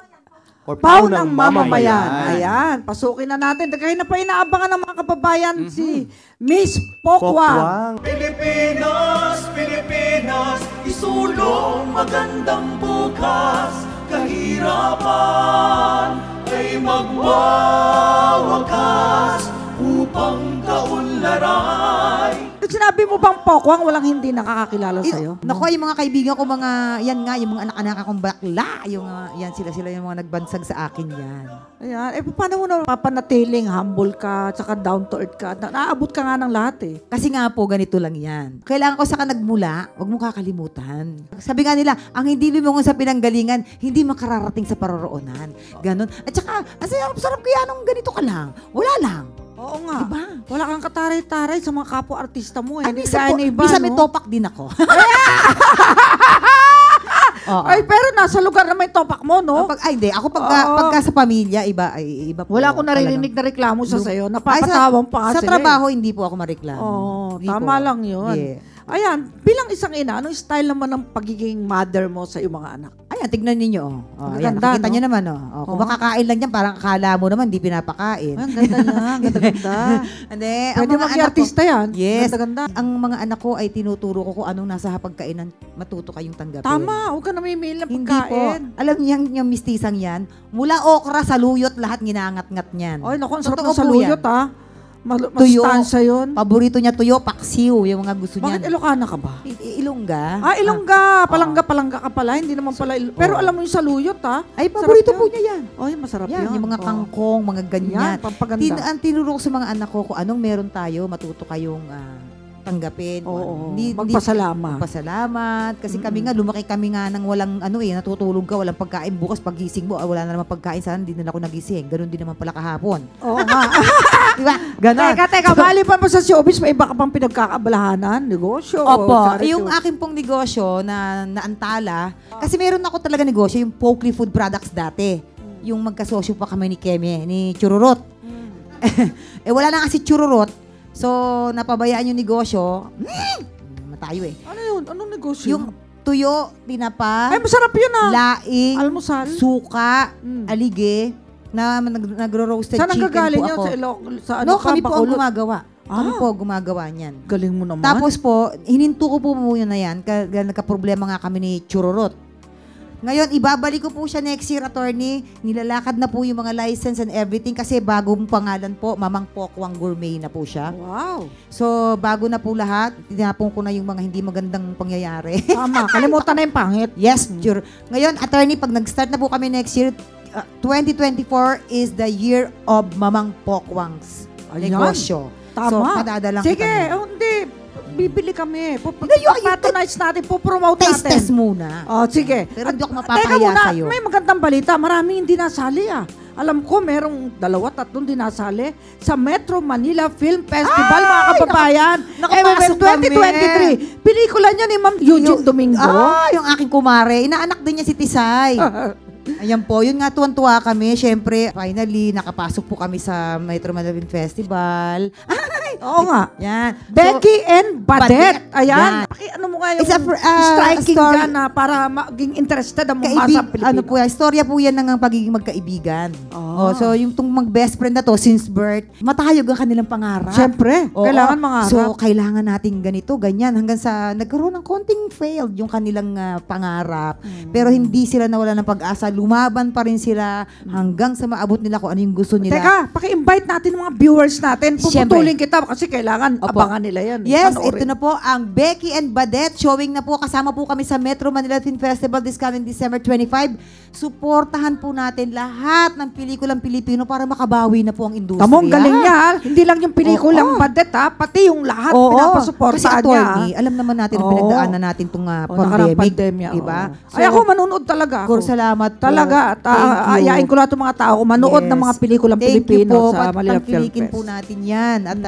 Or Pau Pau ng ng mamamayan. mamamayan. Ayan, pasukin na natin. Kaya na pa inaabangan ng mga kababayan si Miss Pokwang. Pilipinas, Pilipinas, isulong magandang bukas. Kahirapan ay magwawakas upang kaunlaray. Sinabi mo bang Pokwang walang hindi nakakakilala sa'yo? Naku, yung mga kaibigan ko, yan nga, yung mga anak-anak akong bakla, yan sila yung mga nagbansag sa akin yan. Ayan. Paano mo na papanatiling humble ka, tsaka down to earth ka? Naaabot ka nga ng lahat eh. Kasi nga po, ganito lang yan. Kailangan ko saka nagmula, huwag mong kakalimutan. Sabi nga nila, ang hindi lumungon sa pinanggalingan, hindi makararating sa paroroonan. Ganon. At saka, ang sarap kaya nung ganito ka lang. Wala lang. Oo nga. Diba? Wala kang kataray-taray sa mga kapwa-artista mo eh. Ay, bisa may topak din ako. Ay, pero nasa lugar na may topak mo, no? Hindi. Ako pagka sa pamilya, iba po. Wala akong naririnig na reklamo sa sayo. Napapatawang pa nga sa sila. trabaho, hindi po ako mareklamo. Tama lang yun. Yeah. Ayan, bilang isang ina, anong style naman ng pagiging mother mo sa iyong mga anak? Ayan, tignan ninyo. Ayan, ganda, nakikita no? nyo naman. Kung makakain lang yan, parang akala mo naman, hindi pinapakain. Ang ganda niya, ganda-ganda. Hindi, Pwede mag-artista yan. Yes. Ganda-ganda. Ang mga anak ko ay tinuturo ko kung anong nasa hapagkainan, matuto kayong tanggapin. Tama, huwag ka namimili ng Hindi pagkain. po. Alam niyo yung mistisang yan, mula okra sa luyot, lahat ginangat-ngat niyan. Ay, naku, ang sarap Totoo ng sa po luyot, yan. ha? Tuyo. Mastansya yun. Paborito niya tuyo, paksiw, yung mga gusto niyan. Bakit Ilocana ka ba? Ilongga. Ilongga. Palangga ka pala. Hindi naman pala. Pero alam mo yung saluyot, ha? Ay, paborito po niya yan. Ay, masarap yan. yan. Yung mga kangkong, mga ganyan. Yan, pampaganda. Ang tinuro ko sa mga anak ko, kung anong meron tayo, matuto kayong tanggapin. Oo. Magpasalamat. Magpasalamat. Kasi kami nga, lumaki kami nga ng walang, natutulog ka, walang pagkain. Bukas pagising mo, wala na naman pagkain. Sana hindi na ako nagising. Ganon din naman pala kahapon. Oo nga. Diba? Ganon. Teka, maliban pa sa showbiz, may iba ka pang pinagkakaabalahanan, negosyo. Opo, yung aking pong negosyo na naantala, kasi meron ako talaga negosyo, yung Pokely Food Products dati. Yung magkasosyo pa kami ni Keme, ni Chururot. Wala na kasi Chururot. So, napabayaan yung negosyo. Matayo eh. Ano yun? Anong negosyo? Yung tuyo, tinapa. Ay, masarap yun laing. Almusal. Suka. Alige. Na nagro-roasted saan chicken po galing ako. Sa No, kami po ang gumagawa. Kami po gumagawa niyan. Galing mo naman. Tapos po, hininto ko po muna na yan. Nagka-problema nga kami ni Chururot. Ngayon, ibabalik ko po siya next year, attorney. Nilalakad na po yung mga license and everything kasi bagong pangalan po, Mamang Pokwang Gourmet na po siya. Wow. So, bago na po lahat, tinapon ko na yung mga hindi magandang pangyayari. Tama, kalimutan na yung pangit. Yes, sure. Ngayon, attorney, pag nag-start na po kami next year, 2024 is the year of Mamang Pokwang's negosyo. Tama. So, padadalang sige, hindi. Bibili kami. Patronize natin, promote natin. Test muna. Sige. Pero hindi ako Teka mapapahiya muna, sa'yo. may magandang balita. Maraming hindi nasali Alam ko, merong 2-3 din nasali sa Metro Manila Film Festival, mga kababayan. Nakapasok kami. 2023. Pelikula niyo ni Ma'am Eugene Domingo. Yung aking kumare. Inaanak din niya si Tisay. Ayan po, yun nga, tuwan-tuwa kami. Siyempre, finally, nakapasok po kami sa Metro Manila Film Festival. Oo nga. Yan. Becky and Badet. Ayan. Ano mo nga yung striking story dyan na para maging interested ang mga sa Pilipino. Ano po yan, storya po yan ng pagiging magkaibigan. So, yung tong mag-best friend na to, since birth, matayog ang kanilang pangarap. Siyempre, kailangan mangarap. So, kailangan natin ganito, ganyan, hanggang sa nagkaroon ng konting failed yung kanilang pangarap. Pero hindi sila nawala ng pag-asa. Lumaban pa rin sila hanggang sa maabot nila kung ano yung gusto nila. Teka, paki-invite natin mga viewers natin. Puputulin kita kasi kailangan abangan nila yan. Yes, ito na po ang Becky and Badet. Showing na po. Kasama po kami sa Metro Manila Film Festival this coming December 25. Suportahan po natin lahat ng pelikulang Pilipino para makabawi na po ang industriya. Tamong galing niya. Hindi lang yung pelikulang Badet pati yung lahat pinapasuportahan niya. Kasi attorney, alam naman natin ang pinagdaanan natin itong pandemic. Diba? Ay ako manonood talaga ako. Salamat po. Talaga. At ayain ko lahat ng mga tao manood ng mga pelikulang Pilipino sa Manila Film Fest. Po natin yan. At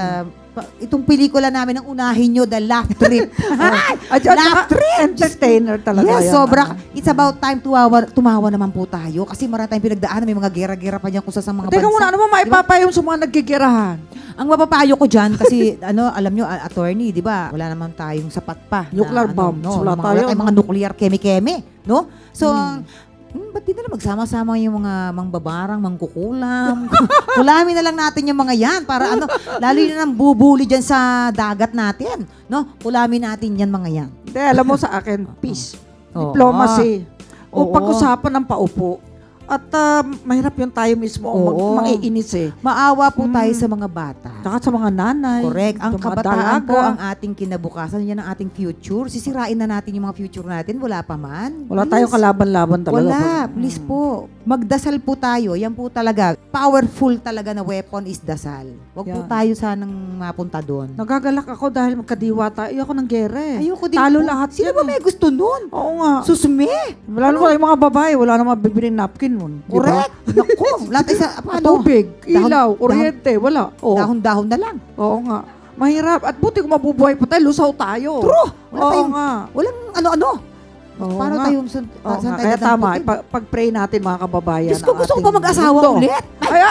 itong pelikula namin ang unahin nyo, The Laugh Trip. Laugh Trip! Entertainer talaga yes, yan. sobra. It's about time tumawa naman po tayo. Kasi marami tayong pinagdaanan. May mga gera-gera pa dyan kung sa mga bansa. Teka muna, ano mo maipapayong sa mga nagkikirahan? Ang mapapayo ko dyan, kasi alam nyo, attorney, di ba? Wala naman tayong sapat pa. Nuclear bombs. Wala tayo. Mga nuclear keme-keme. No? So, ba't di na lang magsama-sama yung mga mangbabarang, mangkukulam? Kulamin na lang natin yung mga yan para ano, lalo yun ang bubuli dyan sa dagat natin. No? Kulamin natin yan mga yan. Hindi, alam mo sa akin, peace. Oo. Diplomacy. O Oo. pag-usapan ng paupo. At mahirap yung tayo mismo Oo. mangiinis eh. Maawa po tayo sa mga bata. Saka sa mga nanay. Correct. Ang sa mga kabataan dalaga. po ang ating kinabukasan. Yan ang ating future. Sisirain na natin yung mga future natin. Wala pa man. Wala Please. tayong kalaban-laban talaga. Wala. Please po. Magdasal po tayo. Yan po talaga. Powerful talaga na weapon is dasal. Huwag po Yan. tayo sanang mapunta doon. Nagagalak ako dahil magkadiwa tayo. Ayoko ng gera eh. Ayoko din Talo po. lahat Sino yan ba eh. may gusto nun? Oo nga. Susme. Lalo yung mga babae, wala namang bibili napkin nun. Di ba? Correct. Naku. Lahat ay sa, Tubig, ilaw, dahon- kuryente, wala. Oo. Dahon-dahon na lang. Oo nga. Mahirap. At buti kung mabubuhay pa tayo, lusaw tayo. True. Wala Oo tayong, nga. walang ano-ano. Oo Paano nga. tayo Oo saan nga. tayo Kaya tama, dadamputin? pag-pray natin mga kababayan. Diyos ko, ang gusto ko ating pa mag-asawa mundo. ulit. Ay,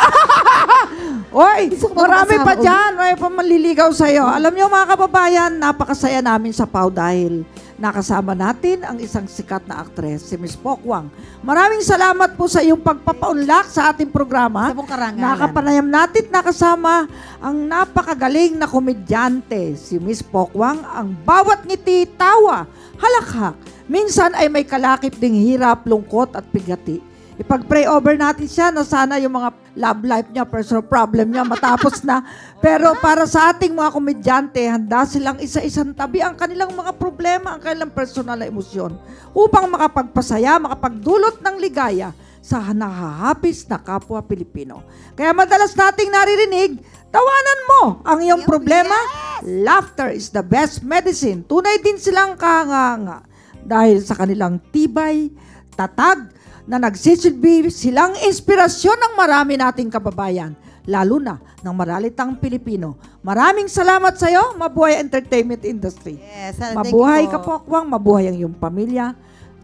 Oy, Gusto ko pa marami mag-asawa pa dyan. May pa manliligaw sa'yo. Alam nyo mga kababayan, napakasaya namin sa PAW dahil nakasama natin ang isang sikat na aktres, si Miss Pokwang. Maraming salamat po sa iyong pagpapaunlak sa ating programa. Sa pong karangalan. Nakapanayam natin nakasama ang napakagaling na komedyante, si Miss Pokwang. Ang bawat ngiti, tawa, halakhak. Minsan ay may kalakip ding hirap, lungkot at pigati. Ipag-pray over natin siya na sana yung mga love life niya, personal problem niya matapos na. Pero para sa ating mga komedyante, handa silang isa-isang tabi ang kanilang mga problema, ang kanilang personal na emosyon upang makapagpasaya, makapagdulot ng ligaya sa nahahapis na kapwa Pilipino. Kaya madalas nating naririnig, tawanan mo ang iyong problema. Laughter is the best medicine. Tunay din silang kahanga dahil sa kanilang tibay, tatag, na nagsisilbi silang inspirasyon ng marami nating kababayan, lalo na ng maralitang Pilipino. Maraming salamat sa iyo, mabuhay ang entertainment industry. Yes, thank Mabuhay you ka po. Pokwang, mabuhay ang iyong pamilya.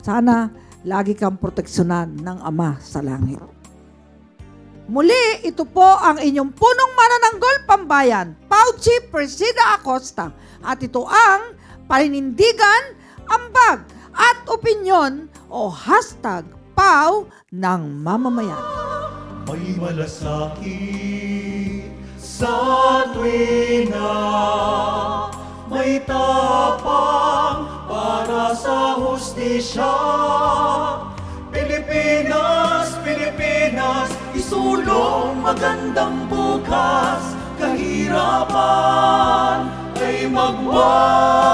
Sana lagi kang proteksyonan ng Ama sa langit. Muli, ito po ang inyong punong manananggol pambayan, PAW Chief Presida Acosta. At ito ang paninindigan, ambag at opinyon o hashtag PAW ng mamamayan. May malasakit sa tuwina, may tapang para sa hustisya. Pilipinas, Pilipinas, isulong magandang bukas. Kahirapan ay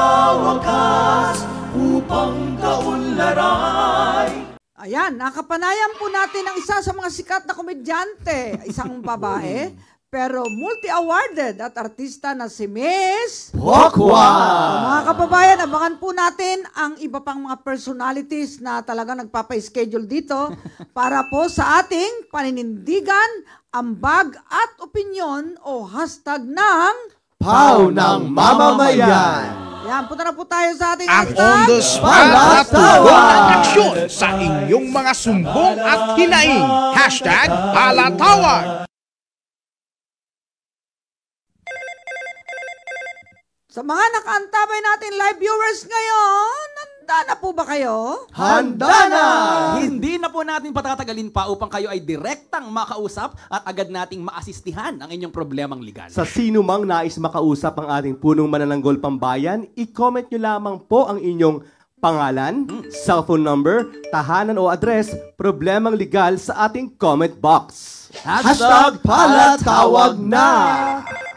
magwawakas upang kaunlaray. Ayan, nakapanayam po natin ang isa sa mga sikat na komedyante, isang babae, pero multi-awarded at artista na si Miss Pokwang! Mga kababayan, abangan po natin ang iba pang mga personalities na talaga nagpapa-schedule dito para po sa ating paninindigan, ambag at opinyon o hashtag ng PAW ng mamamayan. Yan, punta na po tayo sa ating Ang hashtag. on the spot at tugon at aksyon sa inyong mga sumbong at hinaing. Hashtag Palatawag. Sa mga nakaantabay natin live viewers ngayon, handa na po ba kayo? Handa na! Hindi na po natin patatagalin pa upang kayo ay direktang makausap at agad nating maasistihan ang inyong problemang legal. Sa sino mang nais makausap ang ating punong manananggol pambayan, i-comment nyo lamang po ang inyong pangalan, cellphone number, tahanan o address, problemang legal sa ating comment box. Hashtag Palatawag na!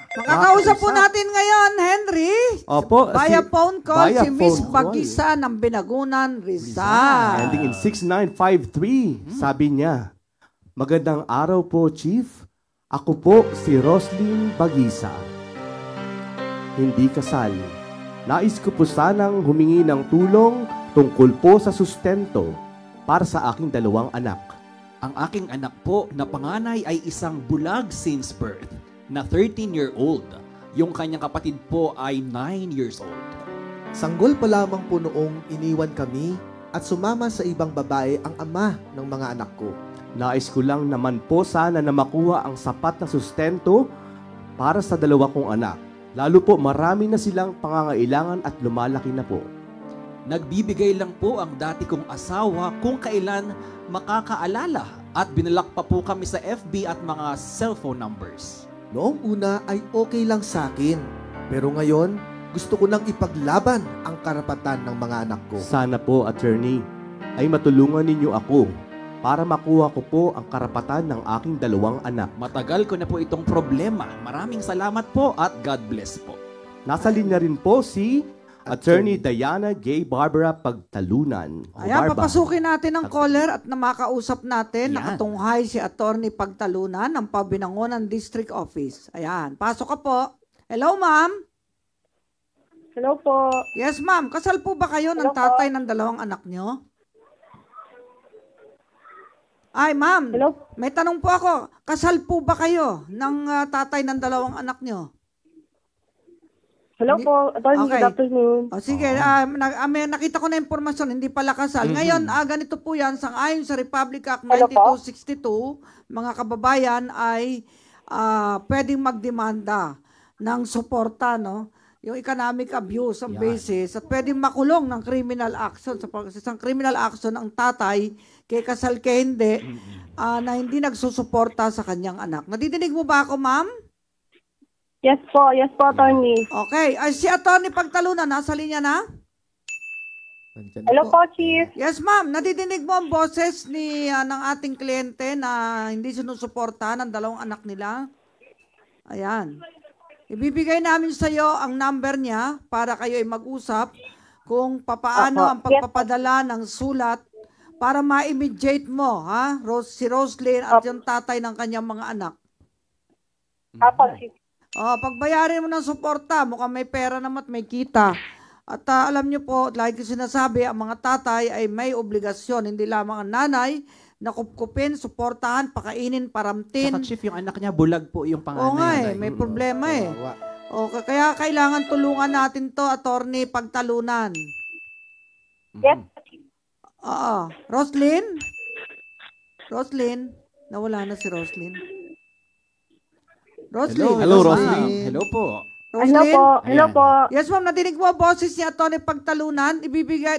Makakausap po natin ngayon, Henry. Opo. Via phone call, via si Miss phone call. Bagisa ng Binagunan, Rizal. Ending in 6953. Sabi niya, magandang araw po, Chief. Ako po si Roslyn Bagisa. Hindi kasal. Nais ko po sanang humingi ng tulong tungkol po sa sustento para sa aking 2 anak. Ang aking anak po na panganay ay isang bulag since birth na 13-year-old. Yung kanyang kapatid po ay 9 years old. Sanggol pa lamang po noong iniwan kami at sumama sa ibang babae ang ama ng mga anak ko. Nais ko lang naman po sana na makuha ang sapat na sustento para sa 2 kong anak. Lalo po marami na silang pangangailangan at lumalaki na po. Nagbibigay lang po ang dati kong asawa kung kailan makakaalala at binalak pa po kami sa FB at mga cellphone numbers. Noong una ay okay lang sa akin. Pero ngayon, gusto ko nang ipaglaban ang karapatan ng mga anak ko. Sana po, attorney, ay matulungan ninyo ako para makuha ko po ang karapatan ng aking 2 anak. Matagal ko na po itong problema. Maraming salamat po at God bless po. Nasa linya rin po si Attorney Diana Gay Barbara Pagtalunan. Ayan, Barba. papasukin natin ang caller at namakausap natin. Nakatunghay si Attorney Pagtalunan ng Pabinangonan District Office. Ayan, pasok ka po. Hello, ma'am. Hello po. Yes, ma'am. Kasal po ba kayo ng tatay ng 2 anak nyo? Ay, ma'am. Hello? May tanong po ako. Kasal po ba kayo ng tatay ng 2 anak nyo? Hello po, Attorney, Okay. good afternoon. O sige, may nakita ko na impormasyon, hindi pala kasal. Ngayon, ganito po yan, sang-ayon sa Republic Act 9262, mga kababayan ay pwedeng magdemanda ng suporta, no? Yung economic abuse ang basis at pwedeng makulong ng criminal action sa isang criminal action ang tatay kay kasal kay hindi na hindi nagsusuporta sa kanyang anak. Nadidinig mo ba ako, ma'am? Yes po, Attorney. Okay, ay si Attorney Pagtalunan, nasa linya na? Hello po, Chief. Yes, ma'am. Nadidinig mo ang boses ng ating kliyente na hindi sinusuporta ng 2 anak nila? Ayan. Ibibigay namin sa iyo ang number niya para kayo ay mag-usap kung papaano ang pagpapadala ng sulat para ma-immediate mo, ha? Si Roslyn at yung tatay ng kanyang mga anak. Apo, Chief. Pagbayarin mo ng suporta, mukhang may pera naman at may kita. At alam nyo po, like yung sinasabi, ang mga tatay ay may obligasyon, hindi lamang ang nanay, na kupkupin, suportahan, pakainin, paramtin. Saka chief, yung anak niya, bulag po yung panganay. Oo nga may problema eh. Kaya kailangan tulungan natin to, Attorney Pagtalunan. Yes. Roslyn? Nawala na si Roslyn. Roslyn. Hello, Roslyn. Hello po. Roslyn? Hello po. Yes, ma'am. Nadinig mo ang boses ni Atty. Pagtalunan.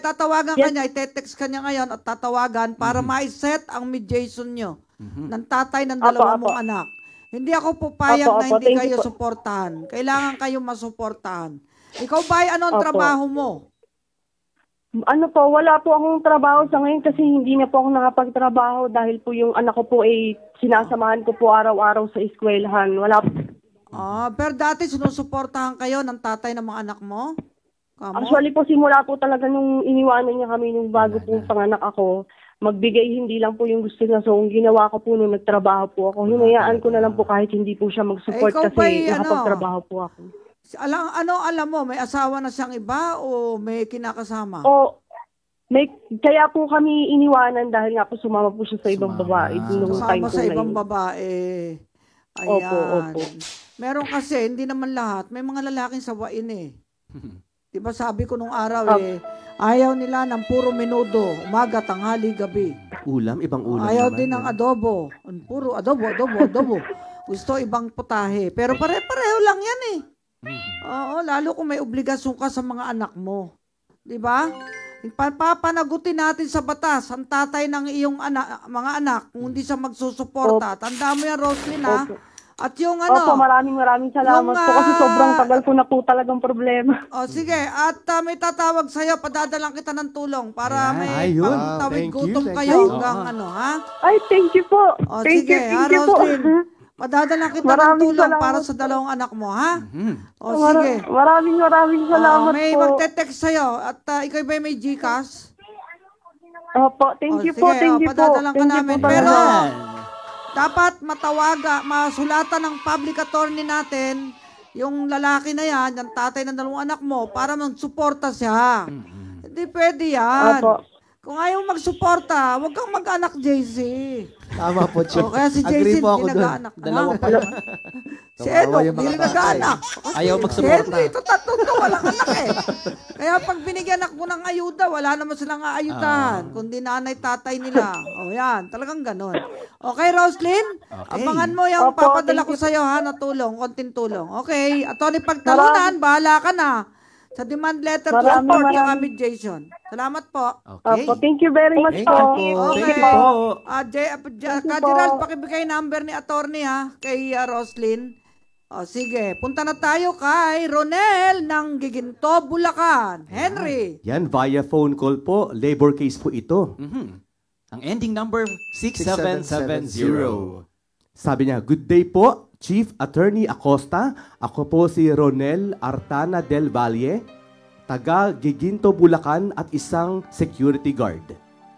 Tatawagan ka niya, ite-text ka niya ngayon at tatawagan para ma-set ang mediation nyo ng tatay ng 2 mong anak. Hindi ako pupayag na hindi kayo suportahan. Kailangan kayo masuportahan. Ikaw ba ay anong trabaho mo? Wala po akong trabaho sa ngayon kasi hindi na po ako nakapagtrabaho dahil po yung anak ko po ay sinasamahan ko po araw-araw sa eskwelahan. Wala po. Pero dati sinusuportahan kayo ng tatay ng mga anak mo? Actually po, simula po talaga nung iniwanan niya kami nung bago pong panganak ako, magbigay hindi lang po yung gusto niya. So, ang ginawa ko po nung nagtrabaho po ako, hinayaan ko na lang po kahit hindi po siya mag-support kasi nakapagtrabaho po ako. Alam mo, may asawa na siyang iba o may kinakasama? Kaya po kami iniwanan dahil nga po sumama po siya sa ibang babae. Sumama sa ibang babae. Ayan. Opo. Meron kasi, hindi naman lahat. May mga lalaking sawain eh. Diba sabi ko nung araw ayaw nila ng puro menudo, umaga, tanghali, gabi. Ibang ulam Ayaw naman din ng adobo. Puro adobo. Gusto ibang putahe. Pero pare-pareho lang yan eh. Oo, lalo kung may obligasyon ka sa mga anak mo. Diba? Papanagutin natin sa batas ang tatay ng iyong mga anak kung hindi siya magsusuporta. Tanda mo yan, Roslyn, ha? At yung Opo, maraming salamat po kasi sobrang tagal ko na po talagang problema. Sige, at may tatawag sa'yo, padadalang kita ng tulong para may Ayun. pagtawid Thank you, gutom thank kayo you. hanggang ha? Ay, thank you po. Thank you po. Roslyn, padadalang kita ng tulong para sa 2 anak mo, ha? Sige. Maraming salamat may po. magte-text sa'yo at ikaw ba may GCash? Opo, thank you po, thank you po. Padadalang ka Thank you namin. po Pero, talaga. dapat masulatan ng public attorney natin yung lalaki na yan, yung tatay ng 2 anak mo, para magsuporta siya. Hindi pwede yan. Opo. Kung ayaw magsuporta, huwag kang mag-anak, JC. Tama po, Chief. Kaya si Agree JC, po ako hindi dun. nag-anak. Dalawa pa naman. Si Edok, hindi nag-anak. Ayaw Si magsuporta. Henry, ito tatlo to, walang anak eh. Kaya pag binigyan ako ng ayuda, wala naman silang aayudahan. Kundi nanay, tatay nila. Yan, talagang ganon. Okay, Roslyn? Abangan mo yung papadala ko sa'yo, ha, na tulong, konting tulong. Okay, Atty. Pagtalunan, bahala ka na. Sa demand letter to Maraming report niya maraming- kami, Jason. Salamat po. Okay. Opo, thank you very much po. Okay. Thank you po. Kajiral, pakibigay number ni attorney ha, kay Roslyn. O, sige, punta na tayo kay Ronel ng Giginto, Bulacan. Henry. Yan, via phone call po. Labor case po ito. Ang ending number 6770. Sabi niya, good day po, Chief Attorney Acosta. Ako po si Ronel Artana del Valle, taga Giginto, Bulacan at isang security guard.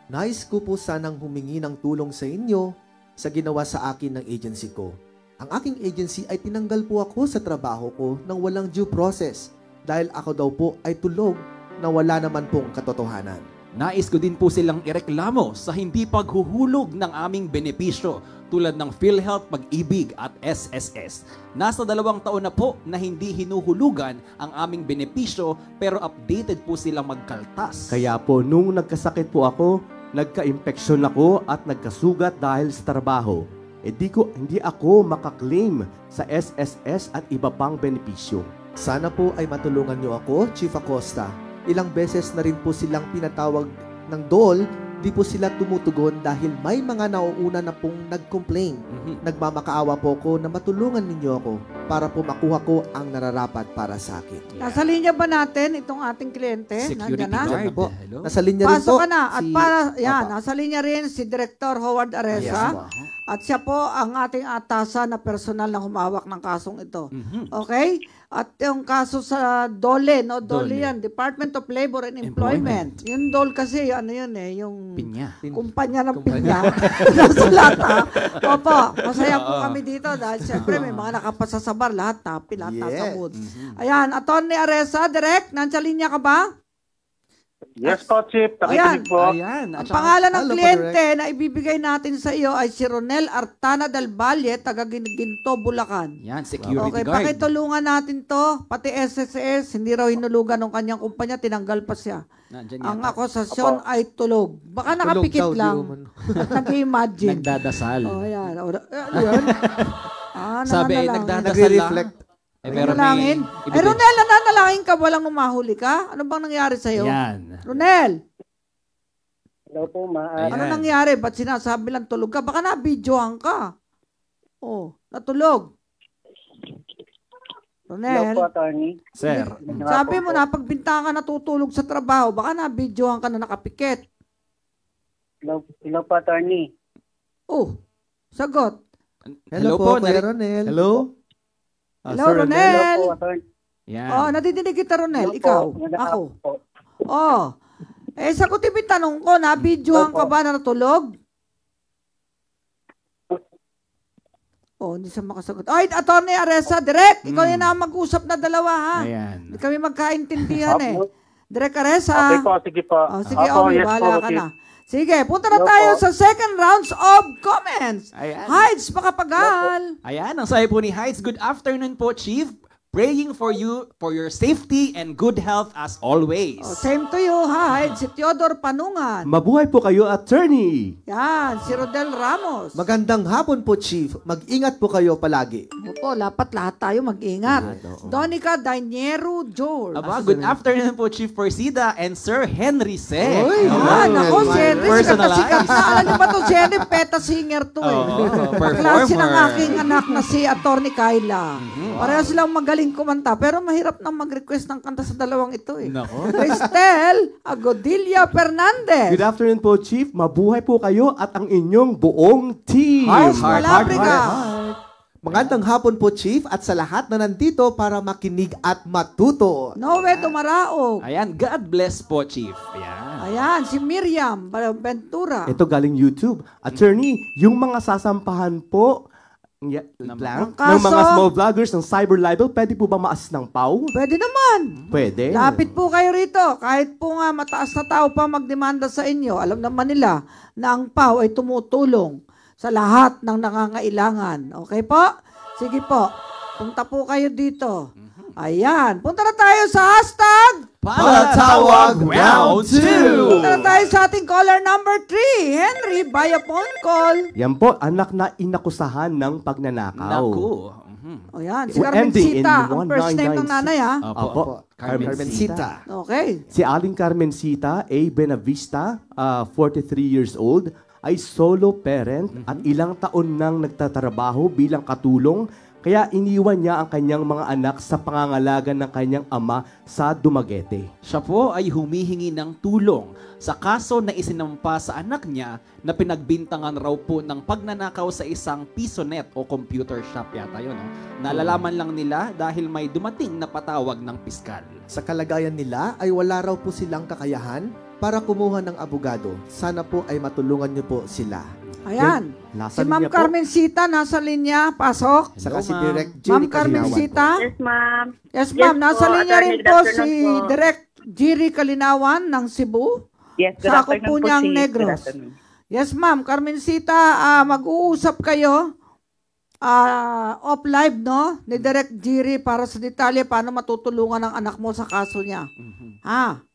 Nais ko po sanang humingi ng tulong sa inyo sa ginawa sa akin ng agency ko. Ang aking agency ay tinanggal po ako sa trabaho ko nang walang due process dahil ako daw po ay tulog na wala naman pong katotohanan. Nais ko din po silang ireklamo sa hindi paghuhulog ng aming benepisyo tulad ng PhilHealth, Pag-ibig at SSS. Nasa 2 taon na po na hindi hinuhulugan ang aming benepisyo pero updated po silang magkaltas. Kaya po, nung nagkasakit po ako, nagka-impeksyon ako at nagkasugat dahil sa trabaho. Hindi ako makaklaim sa SSS at iba pang benepisyo. Sana po ay matulungan niyo ako, Chief Acosta. Ilang beses na rin po silang pinatawag ng DOL, di po sila tumutugon dahil may mga nauuna na pong nag-complain. Nagmamakaawa po ko na matulungan ninyo ako para po makuha ko ang nararapat para sa akin. Nasa linya ba natin itong ating kliyente? Security Nandiyan na? guard. Po. Hello? Nasa linya rin Pasok po. ka na. At si- para, yan, Opo. nasa linya rin si Director Howard Aresa. At siya po ang ating atasan na personal na humawak ng kasong ito. Okay? At yung kaso sa DOLE, no? DOLE yan, Department of Labor and Employment. Yung DOLE kasi, ano yun eh, yung Pinya. kumpanya ng pinya. Nasa lata. Opo, masaya po kami dito dahil siyempre may mga nakapasa sa bar, lahat tapi, lahat nasa Yes. mood. Ayan, Atty. Aresa, direct, nandiyan linya ka ba? Yes po, Chief. Ayan. Nakikinig po. Ayan. Ang pangalan ng Hello, kliyente na ibibigay natin sa iyo ay si Ronel Artana del Valle, taga Ginto, Bulacan. Yan, security Okay, guard. pakitulungan natin to. Pati SSS, hindi raw hinulugan ng kanyang kumpanya, tinanggal pa siya. Nandyan Ang yata. akusasyon ay tulog. Baka nakapikit daw, di lang. naman. At nag-imagine. Nagdadasal. Oh, yan. Ayan. Sabi ay nananalangin. nagdadasal Nagre-reflect. lang. Pero Nananalangin. may... Ronel, nananalangin ka, walang umahuli ka? Ano bang nangyari sa'yo? Yan. Ronel, Hello po, Ayan. ano nangyari? Ba't sinasabi lang tulog ka? Baka na-videohan ka. Oh, natulog. Hello Ronel, po, Attorney. Sir. sabi mo na pagbintangan ka natutulog sa trabaho, baka na-videohan ka na nakapikit. Hello po, Attorney. Oh, sagot. Hello po, Kuya narinig- Ronel. Hello? Hello, Sir Ronel. Hello po, Attorney. Yan. Oh, nadidinig kita, Ronel. Hello Ikaw. po. Magandang Ako. araw po. Oh. Sagutin mo yung tanong ko, na-videohan ka ba na natulog? Oh, hindi siya makasagot. Ay, Atty. Aresa, direct. Ikaw yun na ang mag-usap na dalawa, ha? Ayan. Hindi kami magkaintindihan eh. Opo. Direct Aresa. Okay po, sige po. Oh, sige, Opo, Omi, yes bahala po, ka Chief. na. Sige, punta na Hello tayo po. sa second rounds of comments. Ayan. Hides, makapagal. Ayan, ang sabi po ni Heights. Good afternoon po, Chief. Praying for you, for your safety and good health as always. Oh, same to you, Hides. Si Theodore Panungan. Mabuhay po kayo, attorney! Yan, si Rodel Ramos. Magandang hapon po, Chief. Mag-ingat po kayo palagi. Opo, dapat lahat tayo mag-ingat. Donica Dainiero George. Aba, good afternoon po, Chief Persida and Sir Henry Se. Yan, ako, si Henry, sikat na sikat Personalized. na. Alam niyo ba to, si Henry, peta singer to eh. Oo, Kaklase ng performer. aking anak na si Atty. Kyla. Pareho silang magaling kumanta, pero mahirap nang mag-request ng kanta sa dalawang ito eh. Nako. Cristel Agodilla Fernandez. Good afternoon po, Chief. Mabuhay po kayo at ang inyong buong team. House Malabriga. Magandang hapon po, Chief, at sa lahat na nandito para makinig at matuto. Noe Dumaraog. Ayan, God bless po, Chief. Ayan. Ayan, si Miriam Ventura. Ito galing YouTube. Attorney, yung mga sasampahan po ng kaso? mga small vloggers ng cyber libel, pwede po ba maas ng PAW? Pwede naman. Pwede. Lapit po kayo rito. Kahit po nga mataas na tao pa magdemanda sa inyo, alam naman nila na ang PAW ay tumutulong sa lahat ng nangangailangan. Okay po? Sige po. Punta po kayo dito. Ayan. Punta na tayo sa hashtag Palatawag Round 2. Punta na tayo sa ating caller number 3. Henry, via phone call. Yan po, anak na inakusahan ng pagnanakaw. Naku. O yan, si Ending in Carmencita, ang first name ng 1996. nanay Opo, Carmencita. Okay. Si Aling Carmencita A. Benavista, 43 years old, ay solo parent at ilang taon nang nagtatrabaho bilang katulong, kaya iniwan niya ang kanyang mga anak sa pangangalaga ng kanyang ama sa Dumaguete. Siya po ay humihingi ng tulong sa kaso na isinampa sa anak niya na pinagbintangan raw po ng pagnanakaw sa isang pisonet o computer shop yata yun. No? Nalalaman lang nila dahil may dumating na patawag ng piskal. Sa kalagayan nila ay wala raw po silang kakayahan para kumuha ng abogado. Sana po ay matulungan niyo po sila. Ayan. Si Ma'am Carmencita, nasa linya. Pasok. Saka si Direk Ma'am Jerry Carmencita. Yes, ma'am. Yes, ma'am. Nasa po, linya rin Attorney, po good si afternoon po. Direk Jerry Kalinawan ng Cebu. Yes, good Sakop afternoon po po, niyang Chief. Good Negros. afternoon. Yes, ma'am. Carmencita, mag-uusap kayo off live, no? Ni Direk Jerry para sa detalye paano matutulungan ang anak mo sa kaso niya. Ha?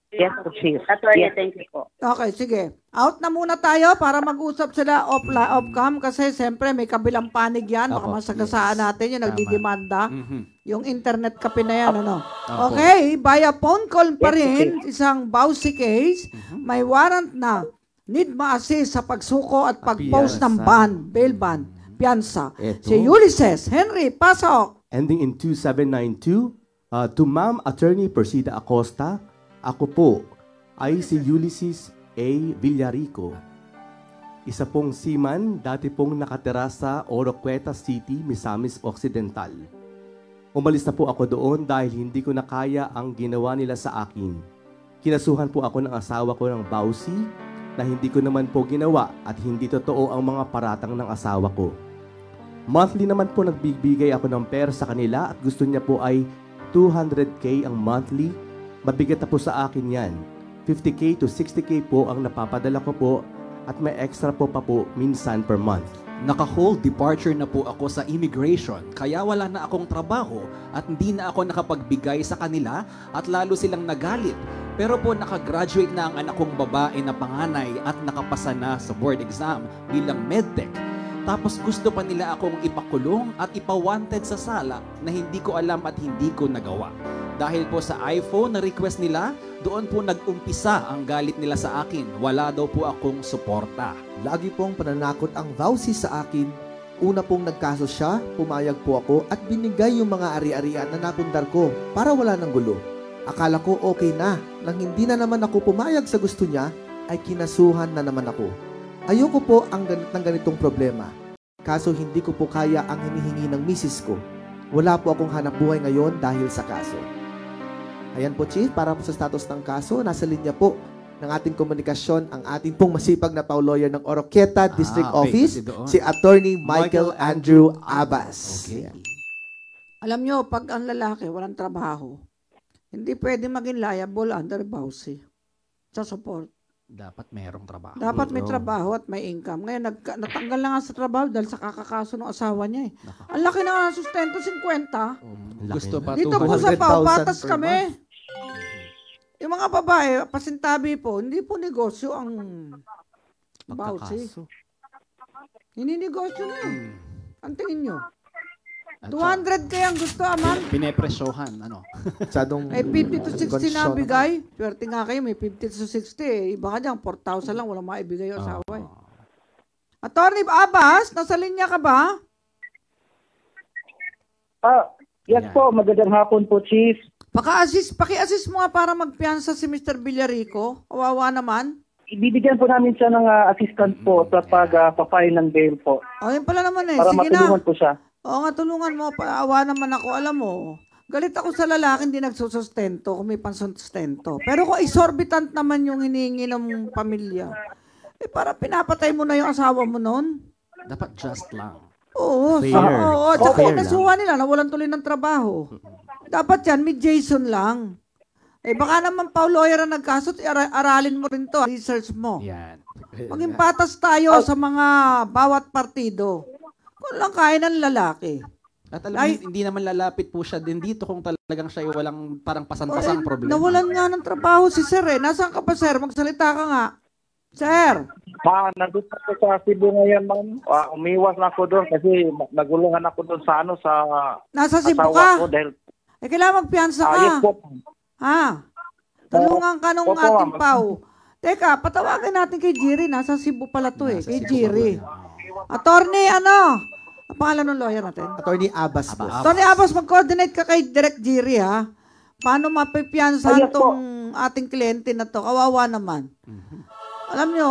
Yes po, Chief. Attorney, Yes. thank you po. Okay, sige. Out na muna tayo para mag-usap sila off-cam kasi siyempre may kabilang panig yan. Baka Apo. masagasaan natin yung Tama. nagdidemanda. Mhm. Yung internet kape na yan, ano? Apo. Okay, via phone call pa Yes, rin, isang Bausi case, may warrant na need ma-assist sa pagsuko at pag-post ng ban, bail ban, piyansa. Eto. Si Ulysses Henry, pasok! Ending in 2792, to Ma'am Attorney Persida Acosta, ako po ay si Ulysses A. Villarico. Isa pong seaman, dati pong nakatira sa Oroqueta City, Misamis Occidental. Umalis na po ako doon dahil hindi ko na kaya ang ginawa nila sa akin. Kinasuhan po ako ng asawa ko ng Bausi na hindi ko naman po ginawa at hindi totoo ang mga paratang ng asawa ko. Monthly naman po nagbibigay ako ng pera sa kanila at gusto niya po ay 200K ang monthly. Mabigat na po sa akin yan. 50K to 60K po ang napapadala ko po at may extra po pa po minsan per month. Naka-hold departure na po ako sa immigration kaya wala na akong trabaho at hindi na ako nakapagbigay sa kanila at lalo silang nagalit. Pero po nakagraduate na ang anak kong babae na panganay at nakapasa na sa board exam bilang medtech. Tapos gusto pa nila akong ipakulong at ipa-wanted sa sala na hindi ko alam at hindi ko nagawa. Dahil po sa iPhone na request nila, doon po nag-umpisa ang galit nila sa akin. Wala daw po akong suporta. Lagi pong pananakot ang Vauci sa akin. Una pong nagkaso siya, pumayag po ako at binigay yung mga ari-arian na napundar ko para wala ng gulo. Akala ko okay na. Nang hindi na naman ako pumayag sa gusto niya, ay kinasuhan na naman ako. Ayoko po ng ganitong problema. Kaso hindi ko po kaya ang hinihingi ng misis ko. Wala po akong hanap buhay ngayon dahil sa kaso. Ayan po, Chief, para po sa status ng kaso, nasa linya po ng ating komunikasyon ang ating pong masipag na lawyer ng Oroqueta District okay, Office, kasi doon. si Attorney Michael Andrew Abbas. Okay. Alam nyo, pag ang lalaki walang trabaho, hindi pwede maging liable under Bausi sa support. Dapat merong trabaho. Dapat may trabaho at may income. Ngayon, natanggal na nga sa trabaho dahil sa kakakaso ng asawa niya eh. Ang laki na nga sustento, 50. Gusto pa Dito po sa Pau, 200,000 patas per kami. Yung mga babae, pasintabi po, hindi po negosyo ang Bausi. Hindi negosyo na yun. Ang tingin nyo? 200 kaya ang gusto, aman. Pinepresyohan, ano? May 50 to 60 na bigay. Swerte nga kayo, may 50 to 60 eh. Baka dyan, 4,000 lang, walang maibigay yung asawa eh. Attorney Abbas, nasa linya ka ba? Yes po, magandang hapon po, Chief. Paki-assist mo nga para magpiyansa si Mr. Villarico. Kawawa naman. Ibibigyan po namin siya ng assistant po sa pag-file ng bail po. O, yun pala naman eh. Para Sige na. matulungan po siya. Oo nga, tulungan mo. Paawa naman ako. Alam mo, galit ako sa lalaki hindi nagsusustento kung may pansustento. Pero kung exorbitant naman yung hinihingi ng pamilya, eh para pinapatay mo na yung asawa mo noon. Dapat just lang. Oo. Fair. Oo. Tsaka Fair nasuha nila, nawalan tuloy ng trabaho. Dapat yan, may Jason lang. Eh baka naman Pau lawyer ang nagkaso, aralin mo rin to, research mo. Yan. Maging patas tayo sa mga bawat partido. Kung lang kaya ng lalaki. At alam mo, hindi naman lalapit po siya din dito kung talagang siya walang parang pasan-pasang problema. Nawalan nga ng trabaho si Sir eh. Nasaan ka pa, Sir? Magsalita ka nga. Sir. Nandun ako sa Cebu ngayon, ma'am. Umiwas na ako doon kasi nagulungan ako doon sa Nasa Cebu asawa ka? ko dahil Kailangan magpiyansa ka. yes po. Ha? Tulungan ka nung Opo, ating ma'am. Pau. Teka, patawagan natin kay Jerry. Nasa Cebu pala to kay Jerry. Attorney, ano? Ang pangalan ng lawyer natin? Attorney Abbas po. Attorney Abbas, mag-coordinate ka kay Direct Jerry, ha? Paano mapipiyansahan tong ating kliyente na to? Kawawa naman. Alam nyo,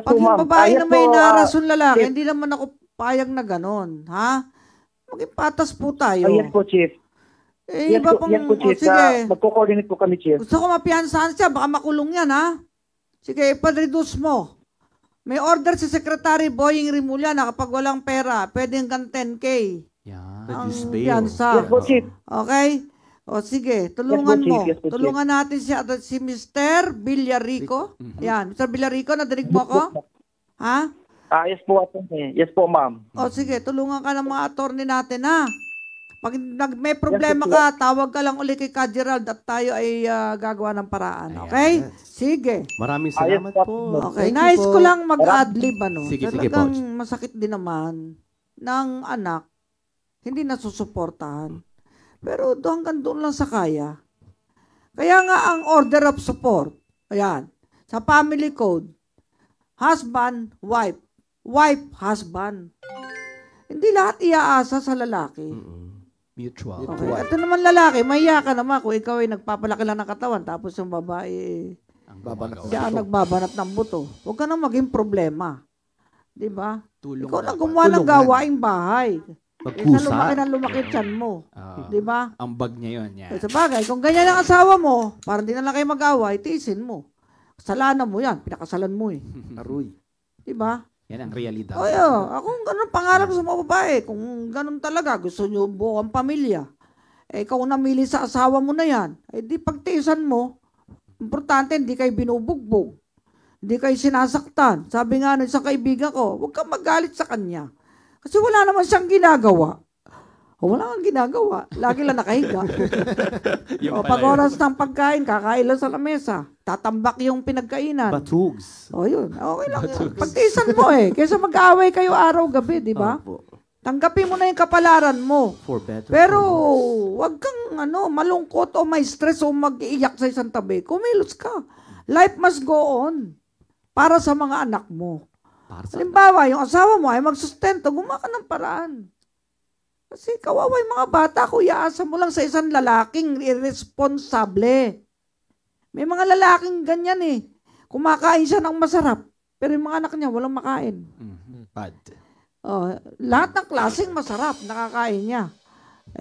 pag yung babae na may narason lalaki, hindi naman ako payag na ganon. Ha? Maging patas po tayo. Yes po, Chief. Yes po, Chief. sige. Magko-coordinate po kami, Chief. Gusto ko mapiyansahan siya, baka makulong yan, ha? Sige, ipa-reduce mo. May order si Secretary Boying Rimulya na kapag walang pera, pwede hanggang 10K. Reduce Ang bail. piyansa. Yes po, Chief. Okay? O sige, tulungan Yes po, Chief. mo. Yes po, Chief. Tulungan natin si Mr. Villarico. Yan, Mr. Villarico, nadinig mo ako? Ha? Yes po, attorney. Yes po, ma'am. O sige, tulungan ka ng mga attorney natin, ha? Pag may problema ka, tawag ka lang uli kay Ka Gerald at tayo ay gagawa ng paraan. Okay? Sige. Maraming salamat po. Okay, nice ko lang mag-adlib, ano? Sige, Talagang Poch. masakit din naman ng anak, hindi nasusuportahan. Pero hanggang doon lang sa kaya. Kaya nga ang order of support, ayan, sa family code, husband, wife, wife, husband. Hindi lahat iaasa sa lalaki. Mutual. Okay. At naman lalaki, mahiya ka naman kung ikaw ay nagpapalaki lang ng katawan tapos yung babae, siya ang nagbabanat ng buto. Huwag ka nang maging problema. Di ba? Ikaw lang gumawa ng gawaing bahay. Kaysa lumaki tiyan mo. Di ba? Ang bag niya yun. Yan. Sa bagay, kung ganyan ang asawa mo, parang di na lang kayo mag-away, tiisin mo. Kasalanan mo yan. Pinakasalan mo eh. Aruy. Di ba? Yan ang realidad. O yun, akong ganun pangarap sa mga babae. Kung ganun talaga, gusto nyo buo ang pamilya. Ikaw namili sa asawa mo na yan. Di pagtiisan mo, importante, hindi kayo binubugbog. Hindi kayo sinasaktan. Sabi nga ng isang kaibigan ko, huwag kang magalit sa kanya. Kasi wala naman siyang ginagawa. Wala kang ginagawa. Lagi lang nakahiga. Pag oras ng pagkain, kakain lang sa lamesa. Tatambak yung pinagkainan. Batugs. Yun. Okay lang yun. Pagtiisan mo Kaysa mag-aaway kayo araw-gabi, di ba? Tanggapin mo na yung kapalaran mo. For better. Pero, wag kang malungkot o may stress o mag-iiyak sa isang tabi. Kumilos ka. Life must go on. Para sa mga anak mo. Halimbawa, yung asawa mo ay magsustento, gumawa ka ng paraan. Kasi kawawa yung mga bata, kuyaasa mo lang sa isang lalaking irresponsable. May mga lalaking ganyan Kumakain siya ng masarap, pero yung mga anak niya walang makain. Bad. Lahat ng klaseng masarap, nakakain niya.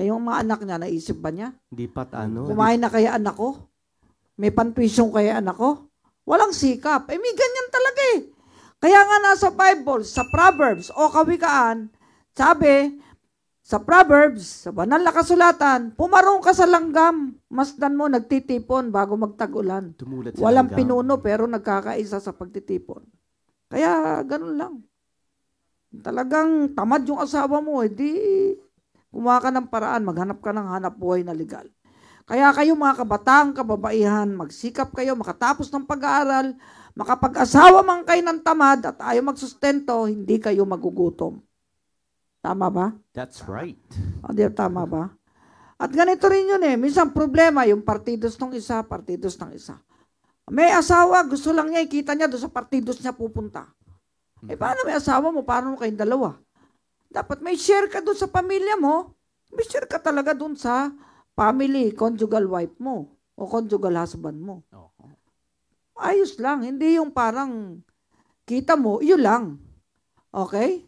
Yung mga anak niya, naisip ba niya? Hindi pat Kumain na kaya anak ko? May pantuisyong kaya anak ko? Walang sikap. May ganyan talaga Kaya nga nasa Bible, sa Proverbs o Kawikaan, sabi, sa Proverbs, sa banal na kasulatan, pumarong ka sa langgam, masdan mo nagtitipon bago magtag-ulan. Walang pinuno pero nagkakaisa sa pagtitipon. Kaya ganun lang. Talagang tamad yung asawa mo, gumawa ka ng paraan, maghanap ka ng hanap buhay na legal. Kaya kayo mga kabataan, kababaihan, magsikap kayo, makatapos ng pag-aaral, makapag-asawa man kayo ng tamad at ayaw magsustento, hindi kayo magugutom. Tama ba? That's right. Tama ba? At ganito rin yun minsan problema, yung partidos ng isa, partidos ng isa. May asawa, gusto lang niya, ikita niya doon sa partidos niya pupunta. Paano may asawa mo? Paano kayong dalawa? Dapat may share ka doon sa pamilya mo. May share ka talaga doon sa family, conjugal wife mo o conjugal husband mo. Ayos lang. Hindi yung parang kita mo, yun lang. Okay?